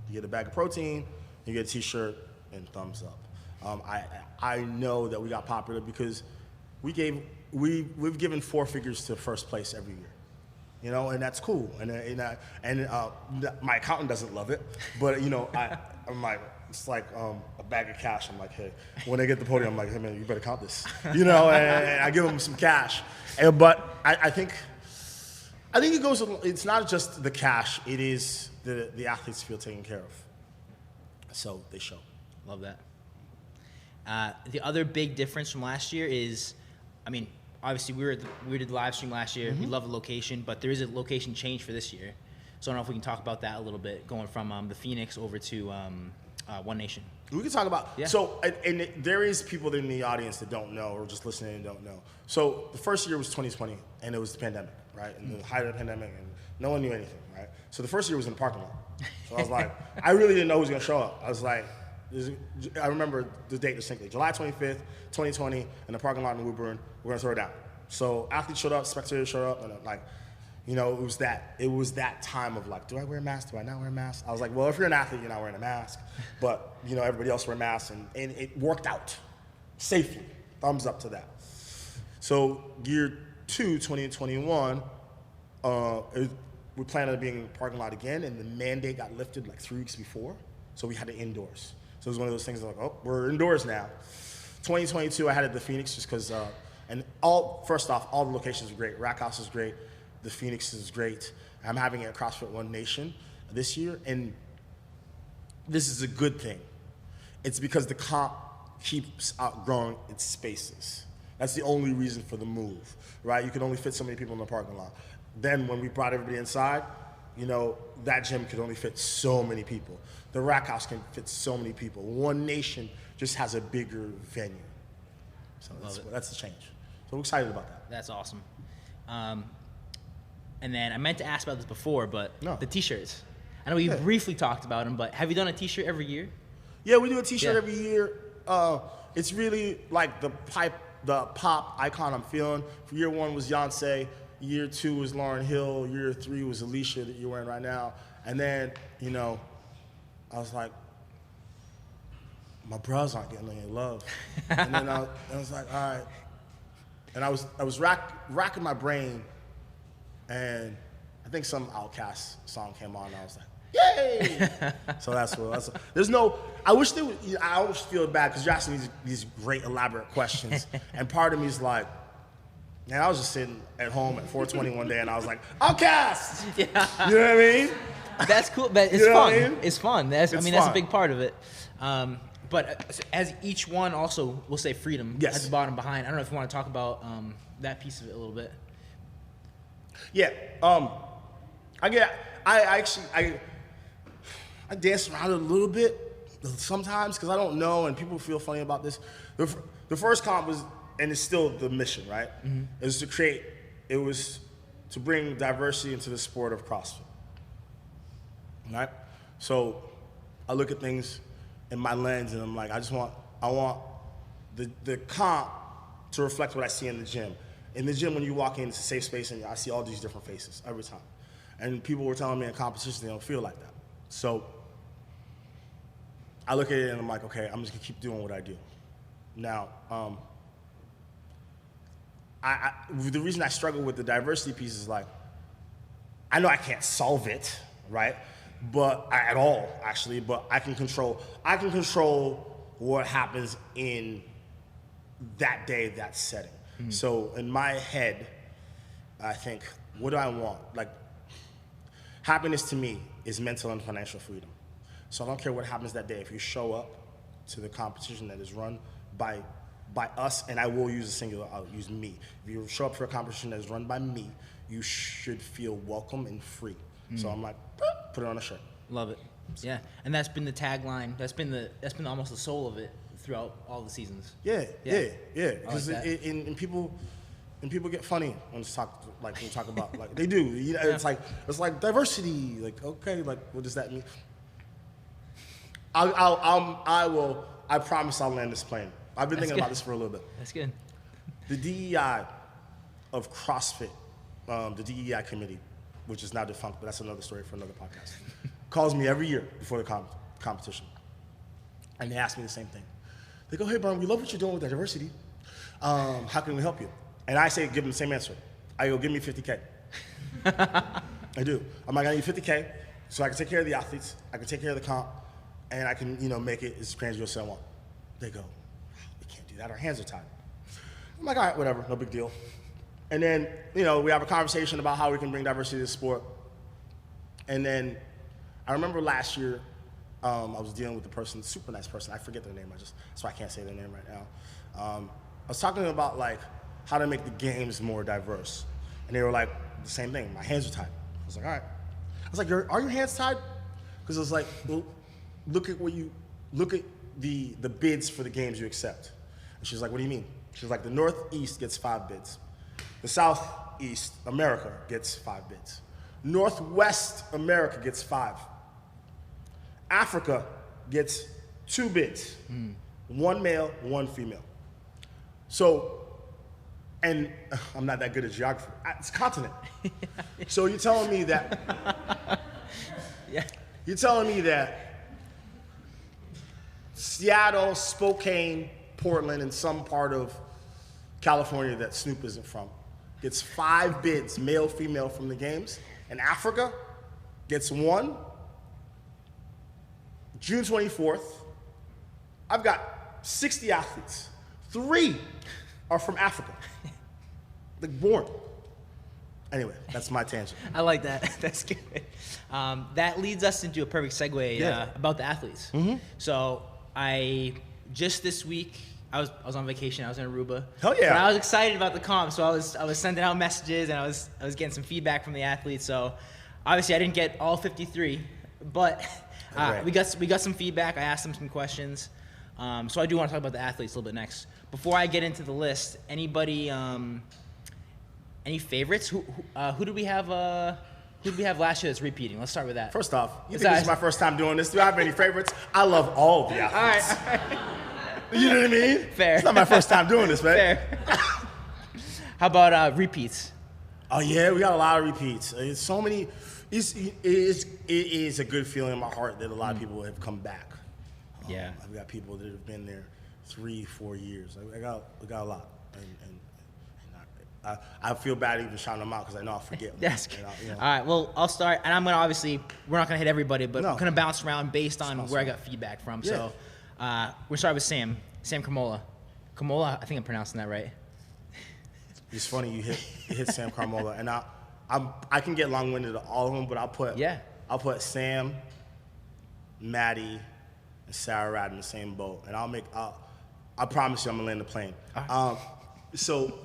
you get a bag of protein, you get a T-shirt, and thumbs up. I know that we got popular because we've given 4 figures to first place every year. And that's cool. And my accountant doesn't love it, but I'm like, it's like a bag of cash. I'm like, hey, when they get the podium, I'm like, hey man, you better count this, and I give them some cash. But I think it goes. It's not just the cash. It is the athletes feel taken care of, so they show. Love that. The other big difference from last year is, obviously we did the live stream last year. We love the location, but there is a location change for this year. So I don't know if we can talk about that a little bit, going from the Phoenix over to One Nation. We can talk about. Yeah. So and there is people in the audience that don't know or just listening and don't know. So the first year was 2020, and it was the pandemic, right? And the height of the pandemic, and no one knew anything, right? So the first year was in the parking lot. So I was like, I really didn't know who was gonna show up. I was like, I remember the date distinctly, July 25th, 2020, in the parking lot in Bern. We're gonna throw it down. So athletes showed up, spectators showed up, and it was that time of like, do I wear a mask? Do I not wear a mask? I was like, well, if you're an athlete, you're not wearing a mask. But everybody else wear masks, and it worked out safely. Thumbs up to that. So year 2, 2021, we planned on being in the parking lot again, and the mandate got lifted like 3 weeks before, so we had to indoors. So it was one of those things like, oh, we're indoors now. 2022, I had it at the Phoenix just because, first off, all the locations are great. Rack House is great. The Phoenix is great. I'm having it at CrossFit One Nation this year, and this is a good thing. It's because the comp keeps outgrowing its spaces. That's the only reason for the move, right? You can only fit so many people in the parking lot. Then when we brought everybody inside, that gym could only fit so many people. The Rack House can fit so many people. One Nation just has a bigger venue. So that's the change. So we're excited about that. That's awesome. And then I meant to ask about this before, but the T-shirts. I know you briefly talked about them, but have you done a T-shirt every year? Yeah, we do a T-shirt every year. it's really like the pop icon I'm feeling. For year 1 was Beyonce. Year 2 was Lauryn Hill. Year 3 was Alicia that you're wearing right now. And then, you know, I was like, my bros aren't getting any love. And then I was like, all right. And I was racking my brain, and I think some Outkast song came on, and I was like, yay! So that's there's no. I wish there was. I always feel bad because you're asking these great elaborate questions, and part of me is like, man, I was just sitting at home at 4:20 one day, and I was like, Outkast. Yeah. You know what I mean? That's cool, but it's You know fun. what I mean? It's fun. That's It's that's a fun. big part of it. But as each one also will say freedom Yes. at the bottom behind. I don't know if you want to talk about that piece of it a little bit. Yeah. I dance around it a little bit sometimes because I don't know, and people feel funny about this. The first comp was, and it's still the mission, right? Mm-hmm. It was to bring diversity into the sport of CrossFit, right? So I look at things in my lens, and I'm like, I want the comp to reflect what I see in the gym. In the gym, when you walk in, it's a safe space, and I see all these different faces every time. And people were telling me in competition they don't feel like that. So I look at it and I'm like, okay, I'm just gonna keep doing what I do. Now, the reason I struggle with the diversity piece is like, I know I can't solve it, right? But at all, actually, but I can control what happens in that day, that setting. Mm-hmm. So in my head, I think, what do I want? Like, happiness to me is mental and financial freedom. So I don't care what happens that day. If you show up to the competition that is run by us, and I will use a singular, I'll use me. If you show up for a competition that is run by me, you should feel welcome and free. Mm. So I'm like, put it on a shirt. Love it. Yeah, and that's been the tagline. That's been almost the soul of it throughout all the seasons. Yeah. Because and people get funny when we talk about like they do. You know, it's like diversity. Like, okay, like what does that mean? I promise I'll land this plane. I've been thinking about this for a little bit. That's good. The DEI of CrossFit, the DEI committee, which is now defunct, but that's another story for another podcast, calls me every year before the competition. And they ask me the same thing. They go, hey, Bern, we love what you're doing with diversity. How can we help you? And I say, give them the same answer. I go, give me 50K. I do. I'm like, I need 50K so I can take care of the athletes, I can take care of the comp, and I can, make it as grandiose as I want. They go, we can't do that. Our hands are tied. I'm like, all right, whatever, no big deal. And then, we have a conversation about how we can bring diversity to the sport. And then I remember last year, I was dealing with the person, super nice person. I forget their name. So I can't say their name right now. I was talking about like how to make the games more diverse, and they were like the same thing. My hands are tied. I was like, all right. I was like, are your hands tied? Because I was like, well, look at the bids for the games you accept. And she's like, what do you mean? She's like, the Northeast gets 5 bids. The Southeast America gets 5 bids. Northwest America gets 5. Africa gets 2 bids. 1 male, 1 female. So, and I'm not that good at geography. It's a continent. So you're telling me that, you're telling me that Seattle, Spokane, Portland, and some part of California that Snoop isn't from gets 5 bids, male, female, from the games, and Africa gets 1. June 24th, I've got 60 athletes. 3 are from Africa. Like, born. Anyway, that's my tangent. I like that. That's good. That leads us into a perfect segue about the athletes. Mm-hmm. So just this week, I was on vacation. I was in Aruba. Hell yeah! But I was excited about the comp, so I was sending out messages, and I was getting some feedback from the athletes. So obviously, I didn't get all 53, but we got some feedback. I asked them some questions. So I do want to talk about the athletes a little bit next. Before I get into the list, anybody, any favorites? Who did we have? Who did we have last year that's repeating? Let's start with that. First off, you think this is my first time doing this? Do I have any favorites? I love all the athletes. All right. You know what I mean? Fair. It's not my first time doing this, man. Fair. How about repeats? Oh yeah, we got a lot of repeats. It's so many. It is a good feeling in my heart that a lot of people have come back. Yeah. I've got people that have been there 3-4 years. I got a lot, and I feel bad even shouting them out because I know I'll forget. That's good. All right, well, I'll start, and I'm gonna obviously we're not gonna hit everybody, but No. we're gonna bounce around based on where I got feedback from. Yeah. So we'll start with Sam Carmola. Carmola, I think I'm pronouncing that right. It's funny you hit Sam Carmola, and I can get long-winded to all of them, but I'll put Sam, Maddie, and Sarah Rad in the same boat, and I promise you I'm gonna land the plane. So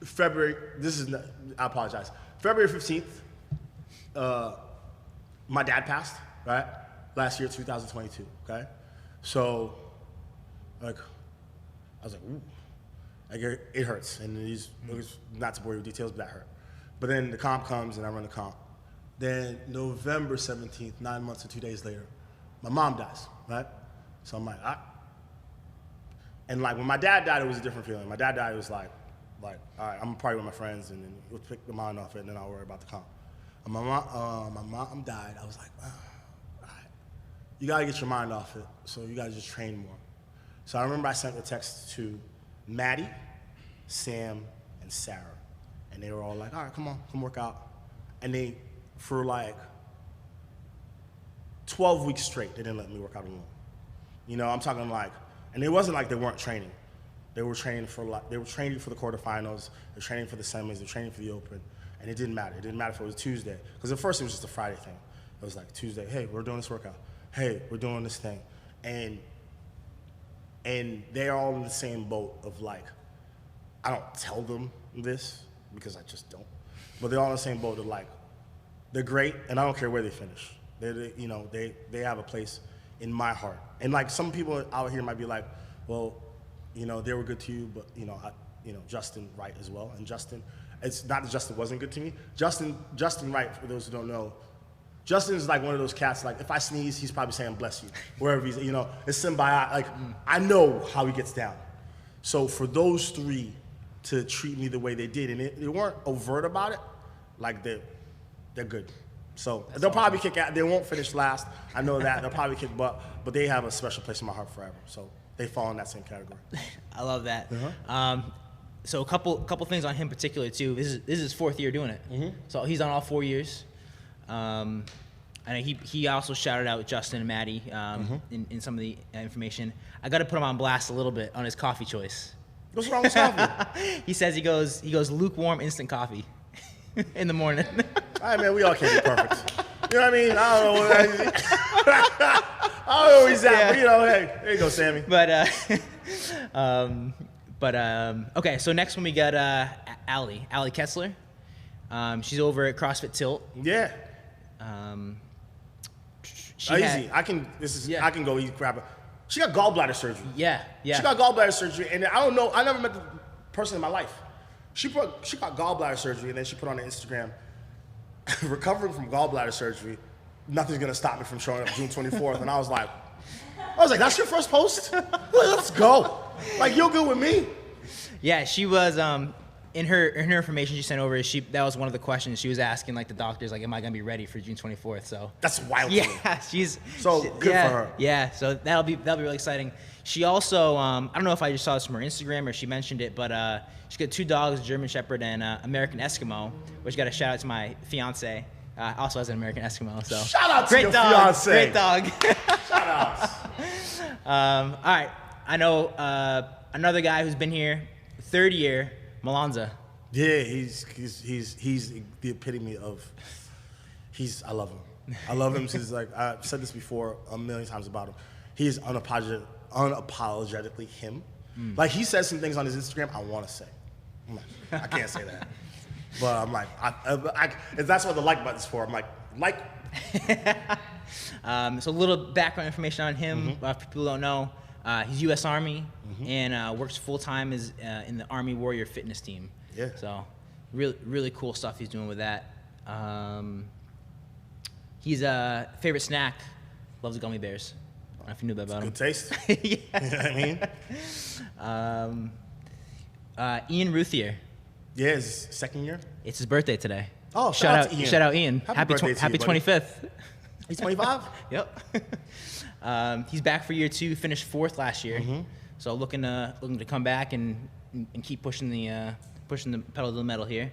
February, I apologize. February 15th, my dad passed, right? Last year, 2022, okay? So, like, I was like, ooh. Like, it hurts, and it was not to bore you with details, but that hurt. But then the comp comes, and I run the comp. Then November 17th, 9 months and 2 days later, my mom dies, right? So I'm like, And like when my dad died, it was a different feeling. My dad died, it was like, all right, I'm gonna party with my friends, and then we'll pick the mind off it, and then I'll worry about the comp. And my mom died. I was like, all right, you gotta get your mind off it, so you gotta just train more. So I remember I sent a text to Maddie, Sam, and Sarah, and they were all like, all right, come work out. And they, for like 12 weeks straight, they didn't let me work out alone. You know, I'm talking like, and it wasn't like they weren't training. They were training for the quarterfinals, they were training for the semis, they were training for the open, and it didn't matter. It didn't matter if it was Tuesday, because at first it was just a Friday thing. It was like Tuesday, hey, we're doing this workout. Hey, we're doing this thing. And they're all in the same boat of like, I don't tell them this because I just don't, but they're all in the same boat of like, they're great, and I don't care where they finish. They have a place in my heart. And like some people out here might be like, well, they were good to you, but Justin Wright as well. And Justin, it's not that Justin wasn't good to me. Justin Wright, for those who don't know, Justin's like one of those cats, like if I sneeze, he's probably saying bless you, wherever he's, it's symbiotic. Like I know how he gets down. So for those three to treat me the way they did, and they weren't overt about it, like they're good. So they'll probably kick out. They won't finish last. I know that. They'll probably kick butt, but they have a special place in my heart forever. So they fall in that same category. I love that. So a couple things on him particular too. This is his fourth year doing it. So he's on all 4 years. I know he also shouted out Justin and Maddie in some of the information. I got to put him on blast a little bit on his coffee choice. What's wrong with coffee? He says he goes lukewarm instant coffee in the morning. All right, man, we all can't be perfect. You know what I mean? I don't know where he's at, but hey, there you go, Sammy. But okay, so next one we got Allie Kessler. She's over at CrossFit Tilt. Yeah. Easy. I can go eat crap. She got gallbladder surgery. Yeah. She got gallbladder surgery, and I don't know. I never met the person in my life. She got gallbladder surgery, and then she put on her Instagram, recovering from gallbladder surgery. Nothing's gonna stop me from showing up June 24th. And I was like, that's your first post? Let's go. Like, you're good with me. Yeah, she was in her information she sent over. That was one of the questions she was asking, like the doctors, like, am I gonna be ready for June 24th? So that's wild. Yeah, she's good for her. Yeah, so that'll be really exciting. She also I don't know if I just saw this from her Instagram or she mentioned it, but she's got 2 dogs, German Shepherd and American Eskimo, which got a shout out to my fiance. Also has an American Eskimo. So shout out to your fiance. Great dog. Shout outs. All right, I know another guy who's been here 3rd year. Malanza. Yeah, he's the epitome of. I love him. I love him since I've said this before a million times about him. He's unapologetically him. Like he says some things on his Instagram I want to say. I can't say that, but I'm like, that's what the like button's for. I'm like. So a little background information on him. For people who don't know. He's U.S. Army and works full-time in the Army Warrior Fitness Team. Yeah. So really cool stuff he's doing with that. He's favorite snack, loves gummy bears. don't know if you knew that about him. Good taste. Yeah. You know what I mean? Ian Ruthier. Yeah, his second year. It's his birthday today. Oh, shout out to Ian. Shout out Ian. Happy birthday to happy you, buddy. 25th. He's 25? Yep. He's back for year 2. Finished 4th last year. So looking to come back and keep pushing the pedal to the metal here.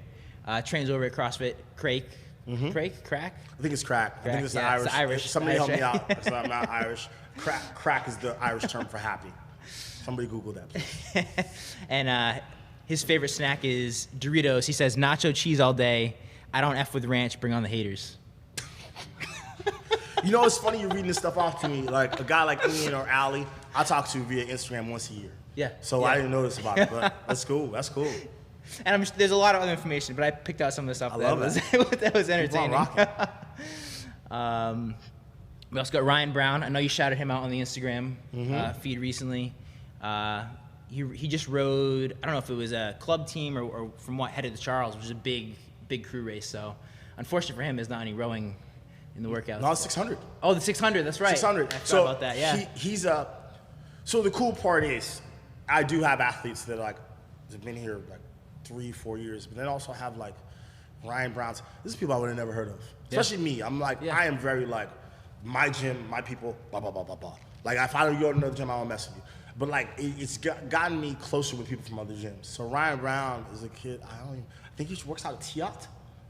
Trains over at CrossFit Crack. I think it's crack. I think it's the yeah, Irish. it's the Irish. Somebody Irish, help me right? out, because I'm not Irish. Crack is the Irish term for happy. Somebody Google that, please. And his favorite snack is Doritos. He says, nacho cheese all day. I don't F with ranch. Bring on the haters. You know, it's funny you're reading this stuff off to me. Like a guy like Ian or Ali, I talk to via Instagram once a year. Yeah. So yeah. I didn't know this about it, but that's cool. That's cool. And there's a lot of other information, but I picked out some of the stuff that was entertaining. We also got Ryan Brown. I know you shouted him out on the Instagram feed recently. He just rode, I don't know if it was a club team or from what, headed to Charles, which is a big crew race. So unfortunately for him, there's not any rowing in the workouts. No, it's 600. Oh, the 600, that's right. 600. I forgot about that, yeah. He's so the cool part is, I do have athletes that have been here like 3-4 years, but then also have like Ryan Brown's. This is people I would have never heard of, especially me. I'm like, I am very like, my gym, my people, blah, blah, blah, blah, blah. Like if I don't go to another gym, I won't mess with you. But like, it's gotten me closer with people from other gyms. So Ryan Brown is a kid, I think he works out at Tiat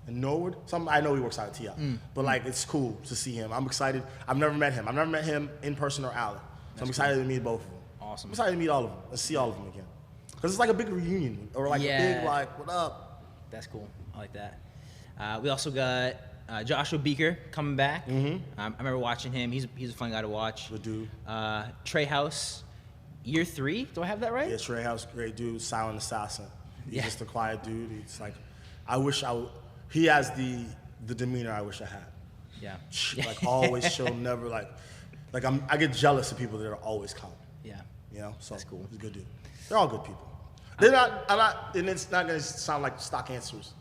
in Norwood. I know he works out at Tiat. But like, it's cool to see him. I'm excited. I've never met him. I've never met him in person or Alec. So I'm excited to meet both of them. Awesome. I'm excited to meet all of them and see all of them again. Because it's like a big reunion, or like a big like, what up? That's cool. I like that. We also got Joshua Beaker coming back. I remember watching him. He's a fun guy to watch. Good dude. Trey House, year 3. Do I have that right? Yeah, Trey House, great dude, silent assassin. He's Yeah. just a quiet dude. He's like, he has the demeanor I wish I had. Yeah. Like always chill, never like I get jealous of people that are always calm. Yeah. You know, so That's cool. He's a good dude. They're all good people. They're not. And it's not gonna sound like stock answers.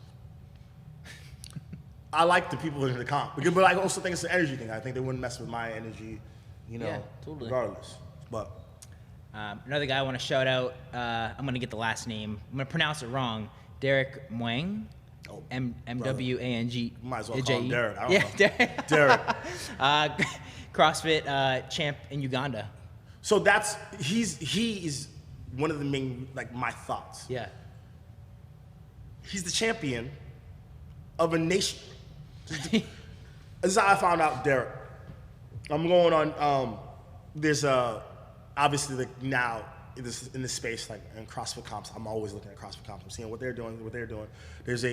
I like the people in the comp, but I also think it's an energy thing. I think they wouldn't mess with my energy, Yeah, totally. regardless. But another guy I want to shout out. I'm gonna get the last name. I'm gonna pronounce it wrong. Derek Mwang. Oh, MWANG. might as well call him Derek. I don't know. Derek. Derek. CrossFit champ in Uganda. So he is one of the main, like, my thoughts. Yeah. He's the champion of a nation. This is how I found out Derek. I'm going on, there's obviously like now in this space, like in CrossFit comps, I'm always looking at CrossFit comps. I'm seeing what they're doing. There's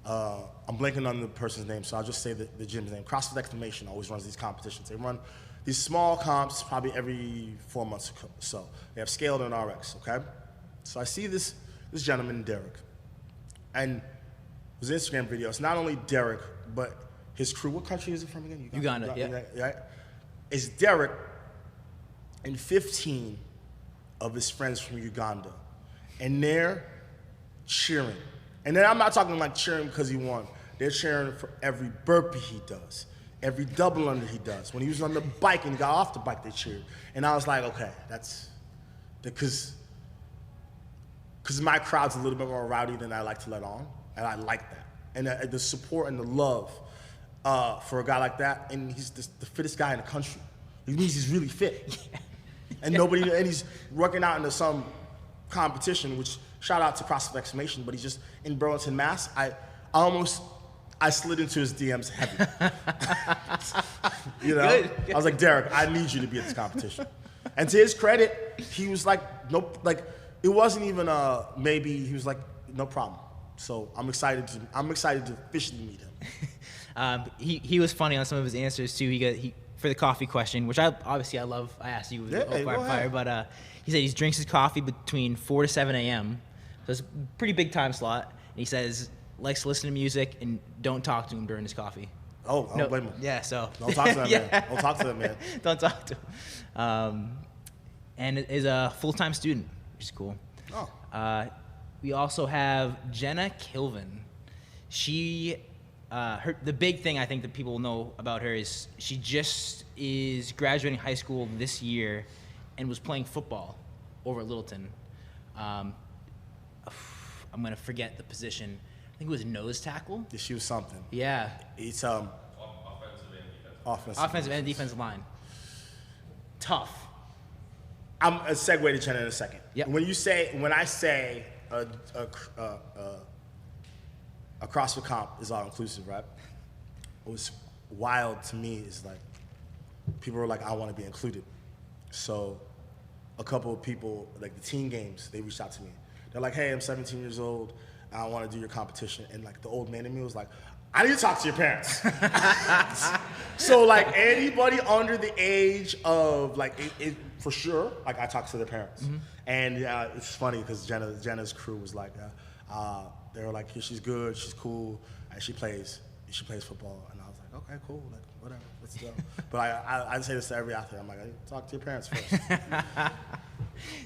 I'm blanking on the person's name, so I'll just say the gym's name. CrossFit Exclamation always runs these competitions. They run these small comps probably every 4 months or so. They have Scaled and RX, okay? So I see this gentleman, Derek, and his Instagram video, it's not only Derek, but his crew. What country is it from again? Uganda, yeah. Right? It's Derek and 15 of his friends from Uganda, and they're cheering. And then I'm not talking like cheering because he won. They're cheering for every burpee he does, every double under he does. When he was on the bike and he got off the bike, they cheered. And I was like, okay, that's because my crowd's a little bit more rowdy than I like to let on, and I like that. And the support and the love for a guy like that, and he's the fittest guy in the country. It means he's really fit. And and he's working out into some competition, which shout out to CrossFit Exclamation, but he's just in Burlington, Mass. I slid into his DMs heavy. You know? Good. I was like, Derek, I need you to be at this competition. And to his credit, he was like, nope, like it wasn't even maybe, he was like, no problem. So I'm excited to officially meet him. He was funny on some of his answers too. He for the coffee question, which I love. I asked you with fire, but he said he drinks his coffee between 4 to 7 a.m. So it's a pretty big time slot. And he says likes to listen to music and don't talk to him during his coffee. Oh, I don't blame him. Yeah, so don't talk to that yeah. man. Don't talk to that man. Don't talk to him. And is a full-time student, which is cool. Oh. We also have Jenna Kilvin. She the big thing I think that people know about her is she just is graduating high school this year and was playing football over at Littleton. I'm going to forget the position. I think it was nose tackle. Yeah, she was something. Yeah. It's offensive and defensive line. Tough. I'm a segue to Jenna in a second. Yep. When I say a CrossFit comp is all inclusive, right? What was wild to me is like people were like, I want to be included. So a couple of people, like the teen games, they reached out to me. They're like, hey, I'm 17 years old. I want to do your competition. And like the old man in me was like, I need to talk to your parents. So like anybody under the age of like, for sure, like I talk to their parents. Mm-hmm. And it's funny because Jenna's crew was like, they were like, she's good, she's cool, and she plays football. And I was like, okay, cool, like whatever, let's go. But I say this to every athlete. I'm like, talk to your parents first.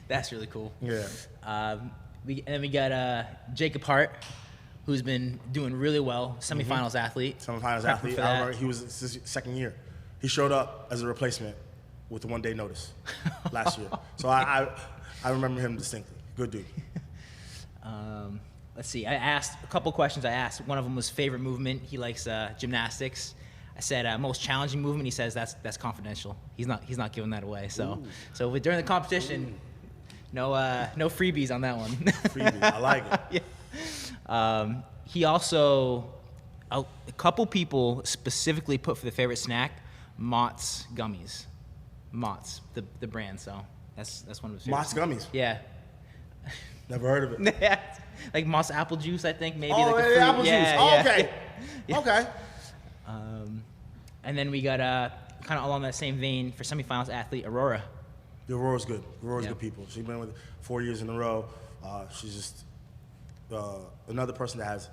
That's really cool. Yeah. We got Jacob Hart, who's been doing really well, semifinals athlete. Semifinals athlete. I remember he was his second year. He showed up as a replacement with a 1-day notice last year. So I remember him distinctly. Good dude. Let's see. I asked a couple questions. One of them was favorite movement. He likes gymnastics. I said most challenging movement. He says that's confidential. He's not giving that away. So during the competition, no freebies on that one. Freebies. I like it. Yeah. He also a couple people specifically put for the favorite snack Mott's gummies. Mott's the brand. So that's one of his favorites. Mott's gummies. Yeah. Never heard of it. Yeah. Like Mott's apple juice, I think maybe. Oh, like a fruit. Apple juice. Oh, okay. Yeah. Okay. And then we got kind of along that same vein for semifinals athlete Aurora. The Aurora's good. Aurора's good people. She's been with 4 years in a row. She's just another person that has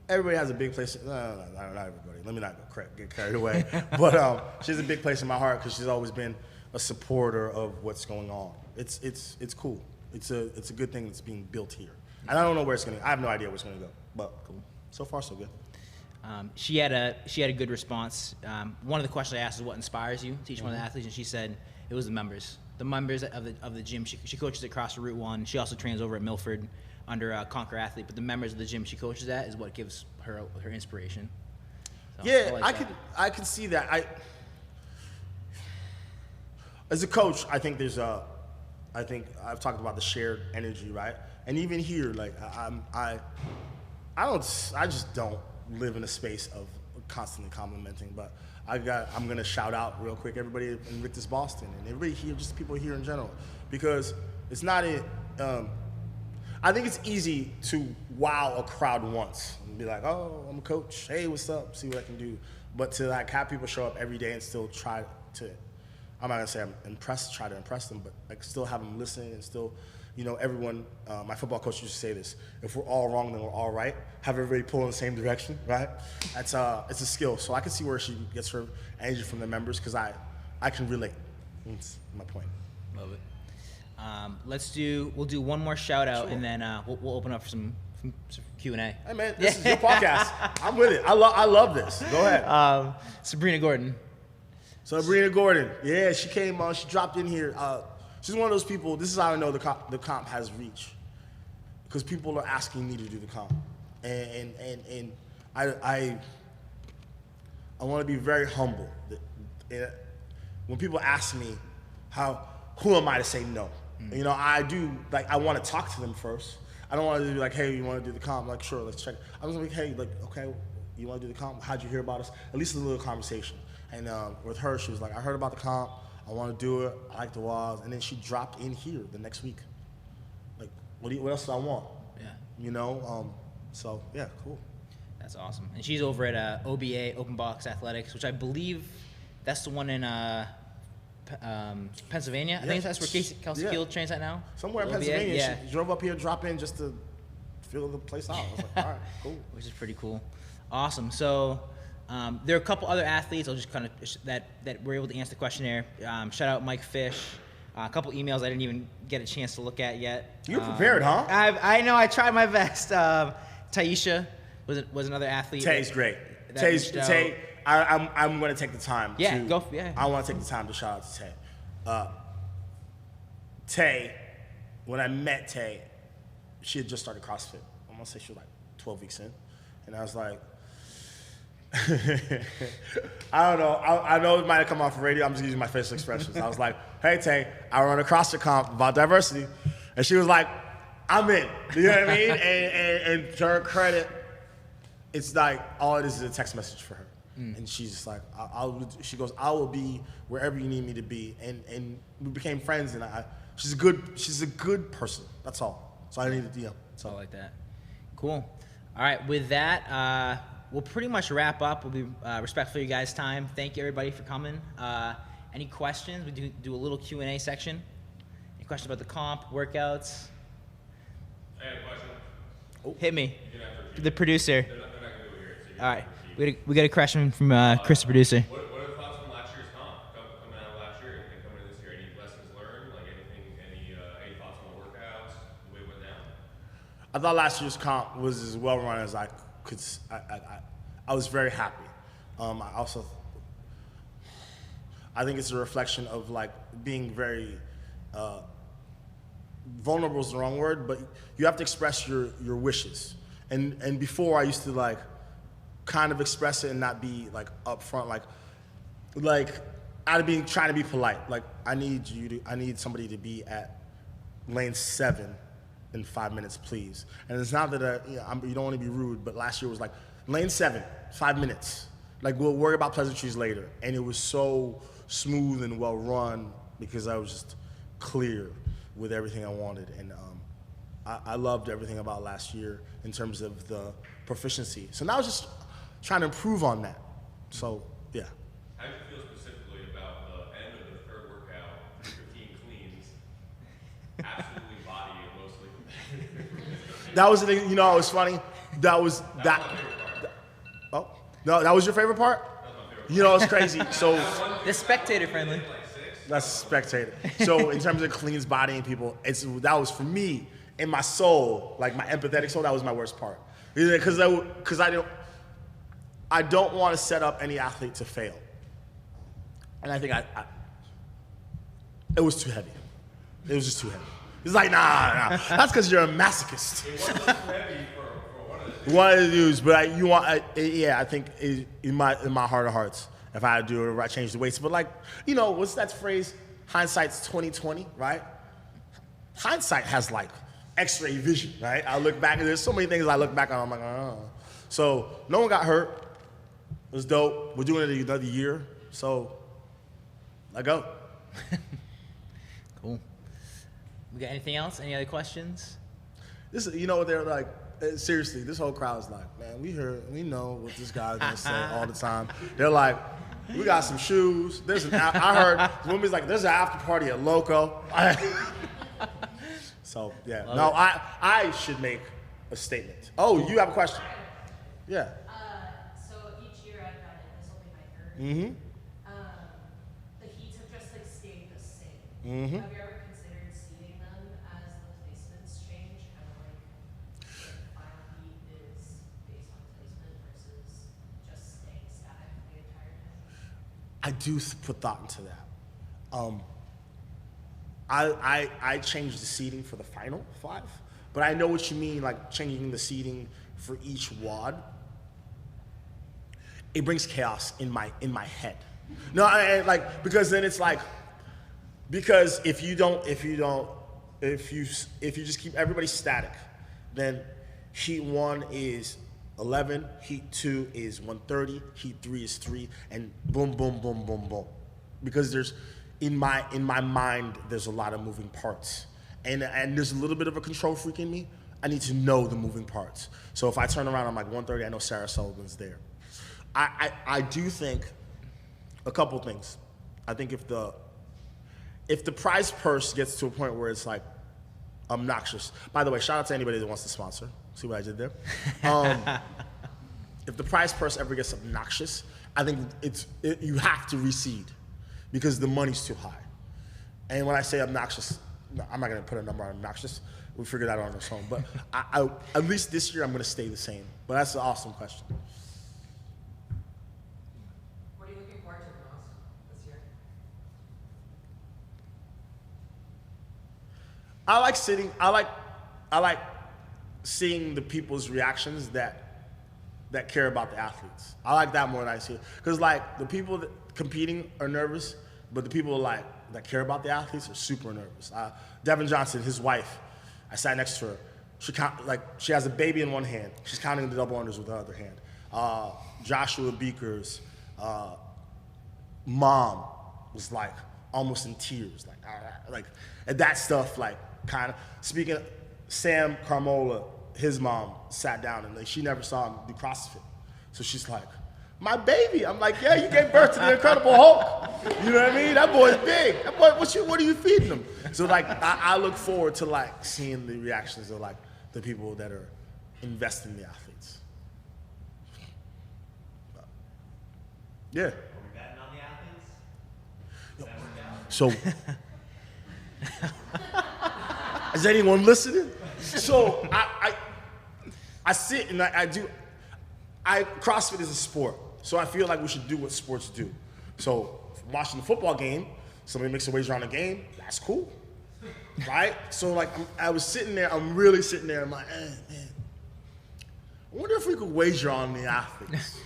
everybody has a big place. No, not everybody. Let me not get carried away. But she has a big place in my heart because she's always been a supporter of what's going on. It's cool. It's a good thing that's being built here. And I don't know where it's gonna. I have no idea where it's gonna go. But cool. So far, so good. She had a good response. One of the questions I asked is what inspires you to each one of the athletes, and she said it was the members. The members of the gym. She coaches across Route 1. She also trains over at Milford under Conquer Athlete. But the members of the gym she coaches at is what gives her inspiration. So, yeah, I can see that. As a coach, I think I've talked about the shared energy, right? And even here, like I just don't live in a space of constantly complimenting, but I'm gonna shout out real quick everybody in Invictus Boston and everybody here, just people here in general, because it's not I think it's easy to wow a crowd once and be like, oh, I'm a coach, hey, what's up, see what I can do, but to like have people show up every day and still try to, I'm not gonna say try to impress them, but like still have them listen and still, everyone, my football coach used to say this, if we're all wrong, then we're all right. Have everybody pull in the same direction, right? It's a skill. So I can see where she gets her energy from the members because I can relate. That's my point. Love it. We'll do one more shout out, sure. And then we'll open up for some Q&A. Hey man, this is your podcast. I'm with it. I love this. Go ahead. Sabrina Gordon. Yeah, she came on. She dropped in here. She's one of those people. This is how I know the comp has reach, because people are asking me to do the comp, and I want to be very humble. When people ask me, who am I to say no? Mm. I do, like, I want to talk to them first. I don't want to be like, hey, you want to do the comp? Like, sure, let's check. I was like, hey, like, okay, you want to do the comp? How'd you hear about us? At least a little conversation. And with her, she was like, I heard about the comp. I want to do it. I like the walls. And then she dropped in here the next week. Like, what else do I want? Yeah. So, yeah, cool. That's awesome. And she's over at OBA, Open Box Athletics, which I believe that's the one in Pennsylvania. I think that's where Kelsey Field trains at now. Somewhere in Pennsylvania. Yeah. She drove up here, drop in just to fill the place out. I was like, all right, cool. Which is pretty cool. Awesome. So there are a couple other athletes I'll just kind of that were able to answer the questionnaire. Shout out Mike Fish. A couple emails I didn't even get a chance to look at yet. You're prepared, huh? I know. I tried my best. Taisha was another athlete. Tay's great. Tay, I'm going to take the time. Yeah, I want to take the time to shout out to Tay. Tay, when I met Tay, she had just started CrossFit. I'm going to say she was like 12 weeks in. And I was like, I don't know. I know it might have come off the radio. I'm just using my facial expressions. I was like, hey, Tay, I run a CrossFit comp about diversity. And she was like, I'm in. You know what I mean? And to her credit, it's like all it is a text message for her. And she's just like, she goes, I will be wherever you need me to be. And we became friends. And she's a good person. That's all. So I need a DM. So like that. Cool. All right. With that, we'll pretty much wrap up. We'll be respectful of you guys' time. Thank you everybody for coming. Any questions? We do a little Q&A section. Any questions about the comp, workouts? I have a question. Oh. Hit me. The The producer. They're not going to do it here. So All right. We got a question from Chris, the producer. What are the thoughts from last year's comp? Coming out of last year and coming in this year, any lessons learned? Like any thoughts on the workouts, the way it went down? I thought last year's comp was as well run as I could. I was very happy. I think it's a reflection of like being very vulnerable is the wrong word, but you have to express your wishes. And before I used to like kind of express it and not be like upfront, like out of being trying to be polite. Like I need somebody to be at lane 7 in 5 minutes, please. And it's not that you don't want to be rude, but last year was like lane 7, 5 minutes. Like we'll worry about pleasantries later. And it was so smooth and well run because I was just clear with everything I wanted. And I loved everything about last year in terms of the proficiency. So now it's just trying to improve on that. So yeah. How do you feel specifically about the end of the third workout, 15 cleans, absolutely body and mostly? That was it was funny. That was that. My favorite part. Oh no, that was your favorite part? That was my favorite It's crazy. So The spectator friendly. that's spectator. So in terms of cleans bodying people, that was for me in my soul, like my empathetic soul. That was my worst part because I don't want to set up any athlete to fail, and I think it was too heavy. It was just too heavy. It's like nah. That's because you're a masochist. It wasn't too heavy for one of the dudes. One of the dudes, but I think in my heart of hearts, if I had to do it, I change the weights. But like, what's that phrase? Hindsight's 20/20, right? Hindsight has like X-ray vision, right? I look back and there's so many things I look back on. I'm like, oh. So no one got hurt. It was dope. We're doing it another year, so let go. Cool. We got anything else? Any other questions? This, they're like, seriously, this whole crowd's like, man, we know what this guy's gonna say all the time. They're like, we got some shoes. I heard women's like, there's an after party at Loco. So yeah, I should make a statement. Oh, you have a question? Yeah. So each year I've done it. This will be my third. The heats have just like stayed the same. Have you ever considered seeding them as the placements change? Kind of like if the final heat is based on placement versus just staying static the entire time? I do put thought into that. I changed the seating for the final 5, but I know what you mean, like changing the seating for each WOD. It brings chaos in my head. No, because then it's like, because if you just keep everybody static, then heat 1 is 11, heat 2 is 130, heat 3 is 3, and boom, boom, boom, boom, boom. Because in my mind, there's a lot of moving parts. And there's a little bit of a control freak in me. I need to know the moving parts. So if I turn around, I'm like 130, I know Sarah Sullivan's there. I do think a couple things. I think if the prize purse gets to a point where it's like obnoxious. By the way, shout out to anybody that wants to sponsor. See what I did there? If the prize purse ever gets obnoxious, I think you have to reseed because the money's too high. And when I say obnoxious, I'm not gonna put a number on obnoxious, we figured that out on our own. But I at least this year I'm gonna stay the same. But that's an awesome question. What are you looking forward to the most this year? I like seeing the people's reactions that care about the athletes. I like that more than I see it. Because like the people that competing are nervous, but the people like that care about the athletes are super nervous. Devin Johnson, his wife, I sat next to her. She has a baby in one hand. She's counting the double unders with the other hand. Joshua Beaker's mom was like almost in tears, like and that stuff like kind of speaking. Sam Carmola, his mom sat down and like, she never saw him do CrossFit, so she's like, my baby. I'm like, yeah, you gave birth to the Incredible Hulk. You know what I mean? That boy's big. That boy, what are you feeding him? So like, I look forward to like seeing the reactions of like the people that are investing in the athletes. Yeah. Are we betting on the athletes? Does that work out? So, is anyone listening? So I sit and I do. CrossFit is a sport, so I feel like we should do what sports do. So watching the football game, somebody makes a wager on the game, that's cool, right? So like I was sitting there, I'm really sitting there, I'm like, man, I wonder if we could wager on the athletes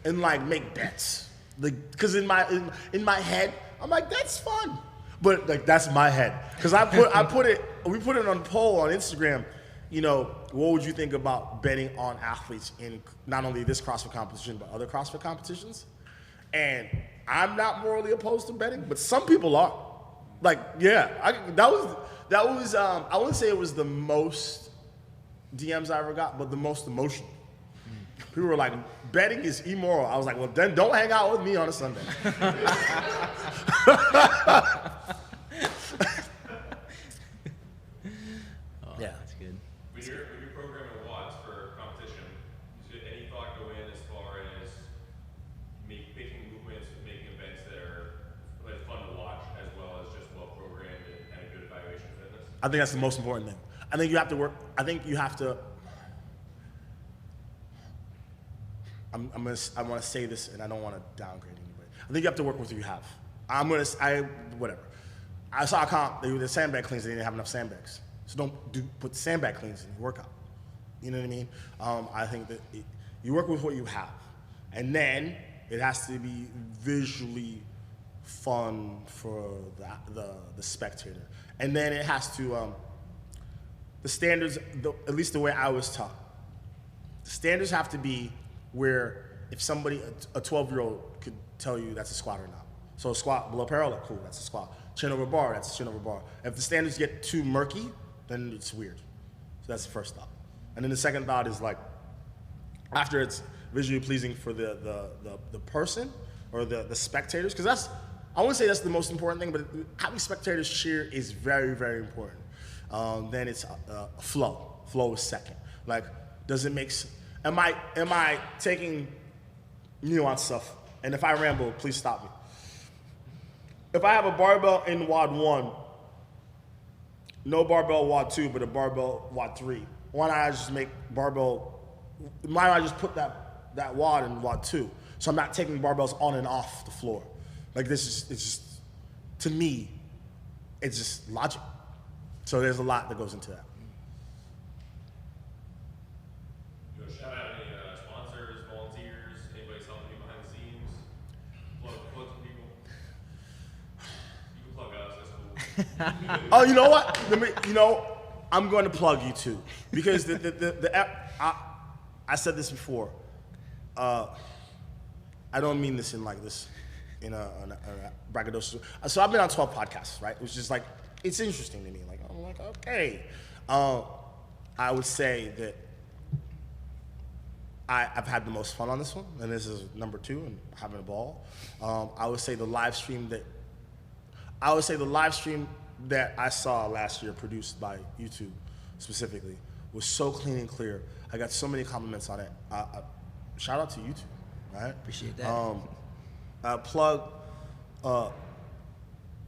and like make bets, like because in my head, I'm like that's fun, but like that's my head because we put it on a poll on Instagram. You know, what would you think about betting on athletes in not only this CrossFit competition, but other CrossFit competitions? And I'm not morally opposed to betting, but some people are. Like, yeah, that was I wouldn't say it was the most DMs I ever got, but the most emotional. People were like, betting is immoral. I was like, well, then don't hang out with me on a Sunday. Yeah. That's good. When you're programming watts for competition, does any thought go in as far as making movements, making events that are like fun to watch, as well as just well programmed and a good evaluation of fitness? I think that's the most important thing. I think you have to work. I think you have to. I want to say this, and I don't want to downgrade anybody. I think you have to work with what you have. Whatever. I saw a comp. They did sandbag cleans. They didn't have enough sandbags. So don't put sandbag cleans in your workout. You know what I mean? I think that you work with what you have, and then it has to be visually fun for the spectator, and then it has to the standards. At least the way I was taught, the standards have to be where if somebody, a 12-year-old could tell you that's a squat or not. So a squat below parallel, cool, that's a squat. Chin over bar, that's a chin over bar. If the standards get too murky, then it's weird. So that's the first thought. And then the second thought is like, after it's visually pleasing for the person or the spectators, because I wouldn't say that's the most important thing, but having spectators cheer is very, very important. Then it's flow. Flow is second. Like, does it make sense? Am I taking nuanced stuff? And if I ramble, please stop me. If I have a barbell in WOD 1, no barbell WOD 2, but a barbell WOD 3, why not I just make barbell, why not I just put that WOD in WOD 2? So I'm not taking barbells on and off the floor. Like it's just, to me, it's just logic. So there's a lot that goes into that. Shout out any sponsors, volunteers, anybody's helping you behind the scenes. Plug some people. You can plug us, that's cool. Oh, you know what? I'm going to plug you too, because I said this before. I don't mean this in like this, in a braggadocious. So I've been on 12 podcasts, right? Which is like, it's interesting to me. Like I'm like, okay. I would say that I've had the most fun on this one, and this is number 2, and having a ball. I would say the live stream that I saw last year, produced by YouTube specifically, was so clean and clear. I got so many compliments on it. Shout out to YouTube, right? Appreciate that.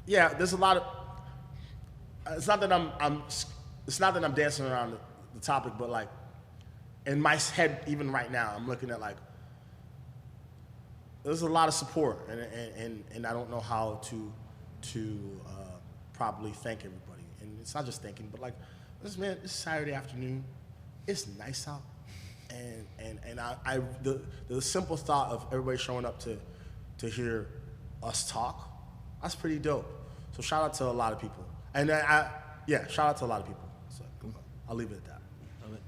Yeah, there's a lot of. It's not that it's not that I'm dancing around the topic, but like in my head, even right now, I'm looking at like, there's a lot of support, and I don't know how to properly thank everybody. And it's not just thanking, but like, this Saturday afternoon, it's nice out, and the simple thought of everybody showing up to hear us talk, that's pretty dope. So shout out to a lot of people, and shout out to a lot of people. So I'll leave it at that. Love it.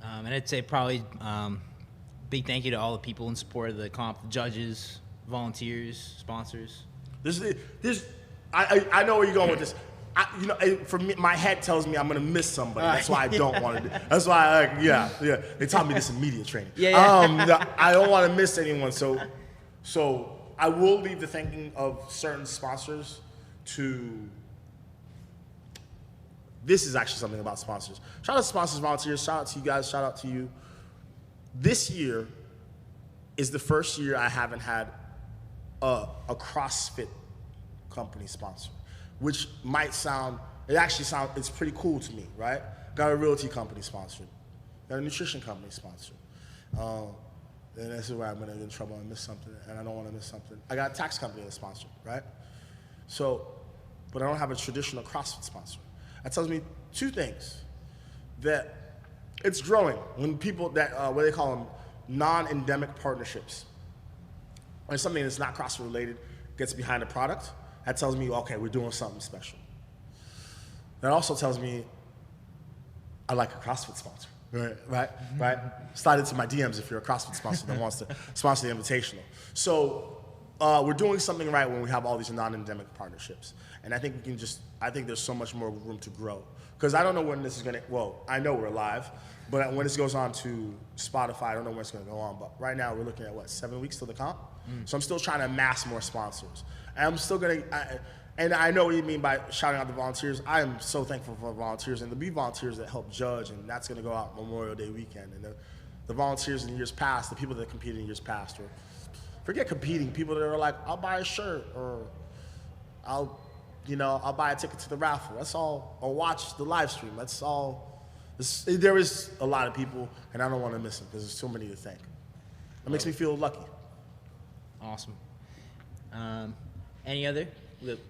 And I'd say probably big thank you to all the people in support of the comp, the judges, volunteers, sponsors. I know where you're going with this. For me, my head tells me I'm gonna miss somebody. That's why I don't want to do. That's why, they taught me this in media training. I don't want to miss anyone. So I will leave the thanking of certain sponsors to. This is actually something about sponsors. Shout out to sponsors, volunteers. Shout out to you guys. Shout out to you. This year is the first year I haven't had a CrossFit company sponsor, which might sound, it's pretty cool to me, right? Got a realty company sponsored, got a nutrition company sponsored. And this is where I'm gonna get in trouble and miss something, and I don't wanna miss something. I got a tax company that's sponsored, right? So, but I don't have a traditional CrossFit sponsor. That tells me two things, that it's growing. When people what they call them, non-endemic partnerships, or something that's not CrossFit related gets behind a product, that tells me, okay, we're doing something special. That also tells me I like a CrossFit sponsor, right? Slide into my DMs if you're a CrossFit sponsor that wants to sponsor the Invitational. So we're doing something right when we have all these non-endemic partnerships. And I think I think there's so much more room to grow. Because I don't know when this is I know we're live, but when this goes on to Spotify, I don't know when it's gonna go on. But right now we're looking at 7 weeks till the comp? So I'm still trying to amass more sponsors. And I'm still and I know what you mean by shouting out the volunteers. I am so thankful for volunteers, and there'll be volunteers that help judge, and that's gonna go out Memorial Day weekend. And the volunteers in years past, the people that competed in years past, or forget competing, people that are like, I'll buy a shirt, or I'll buy a ticket to the raffle. That's all. Or watch the live stream. That's all. There is a lot of people, and I don't want to miss them because there's so many to thank. It makes me feel lucky. Awesome. Any other?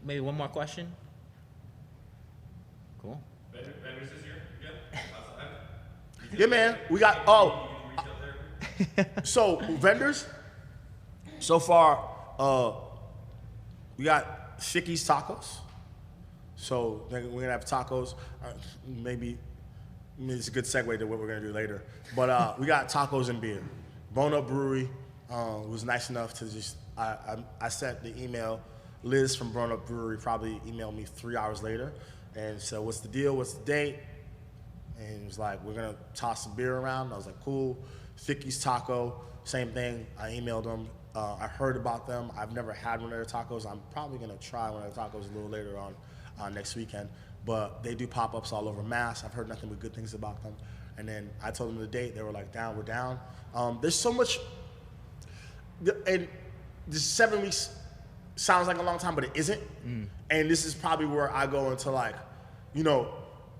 Maybe one more question? Cool. Vendors this year again? Outside? Yeah, man. We got, so vendors, so far, we got Shicky's Tacos. So we're going to have tacos. Maybe it's a good segue to what we're going to do later. But we got tacos and beer. Bone Up Brewery was nice enough to just, I sent the email. Liz from Bern Up Brewery probably emailed me 3 hours later and said, what's the deal? What's the date? And it was like, we're going to toss some beer around. I was like, cool. Thicky's Taco, same thing. I emailed them. I heard about them. I've never had one of their tacos. I'm probably going to try one of their tacos a little later on next weekend. But they do pop-ups all over Mass. I've heard nothing but good things about them. And then I told them the date. They were like, down, we're down. There's so much, and this 7 weeks sounds like a long time, but it isn't. And this is probably where I go into like,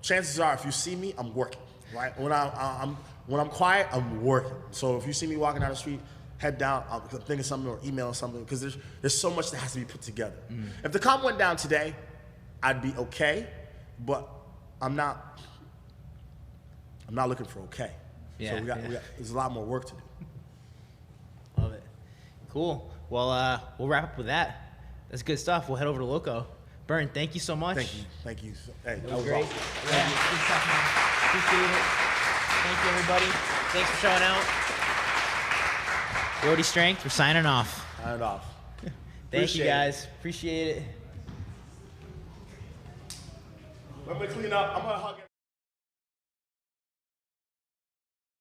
chances are if you see me, I'm working, right? When I'm quiet, I'm working. So if you see me walking down the street, head down, I'm thinking something or emailing something, because there's so much that has to be put together. If the comp went down today, I'd be okay, but I'm not looking for okay. Yeah, so there's a lot more work to do. Love it. Cool. Well, we'll wrap up with that. That's good stuff. We'll head over to Loco. Bern, thank you so much. Thank you. Hey, that was great. Awesome. Yeah, good stuff, man. Appreciate it. Thank you, everybody. Thanks for showing out. Roadie Strength, we're signing off. Thank you, guys. Appreciate it. Let me clean up. I'm going to hug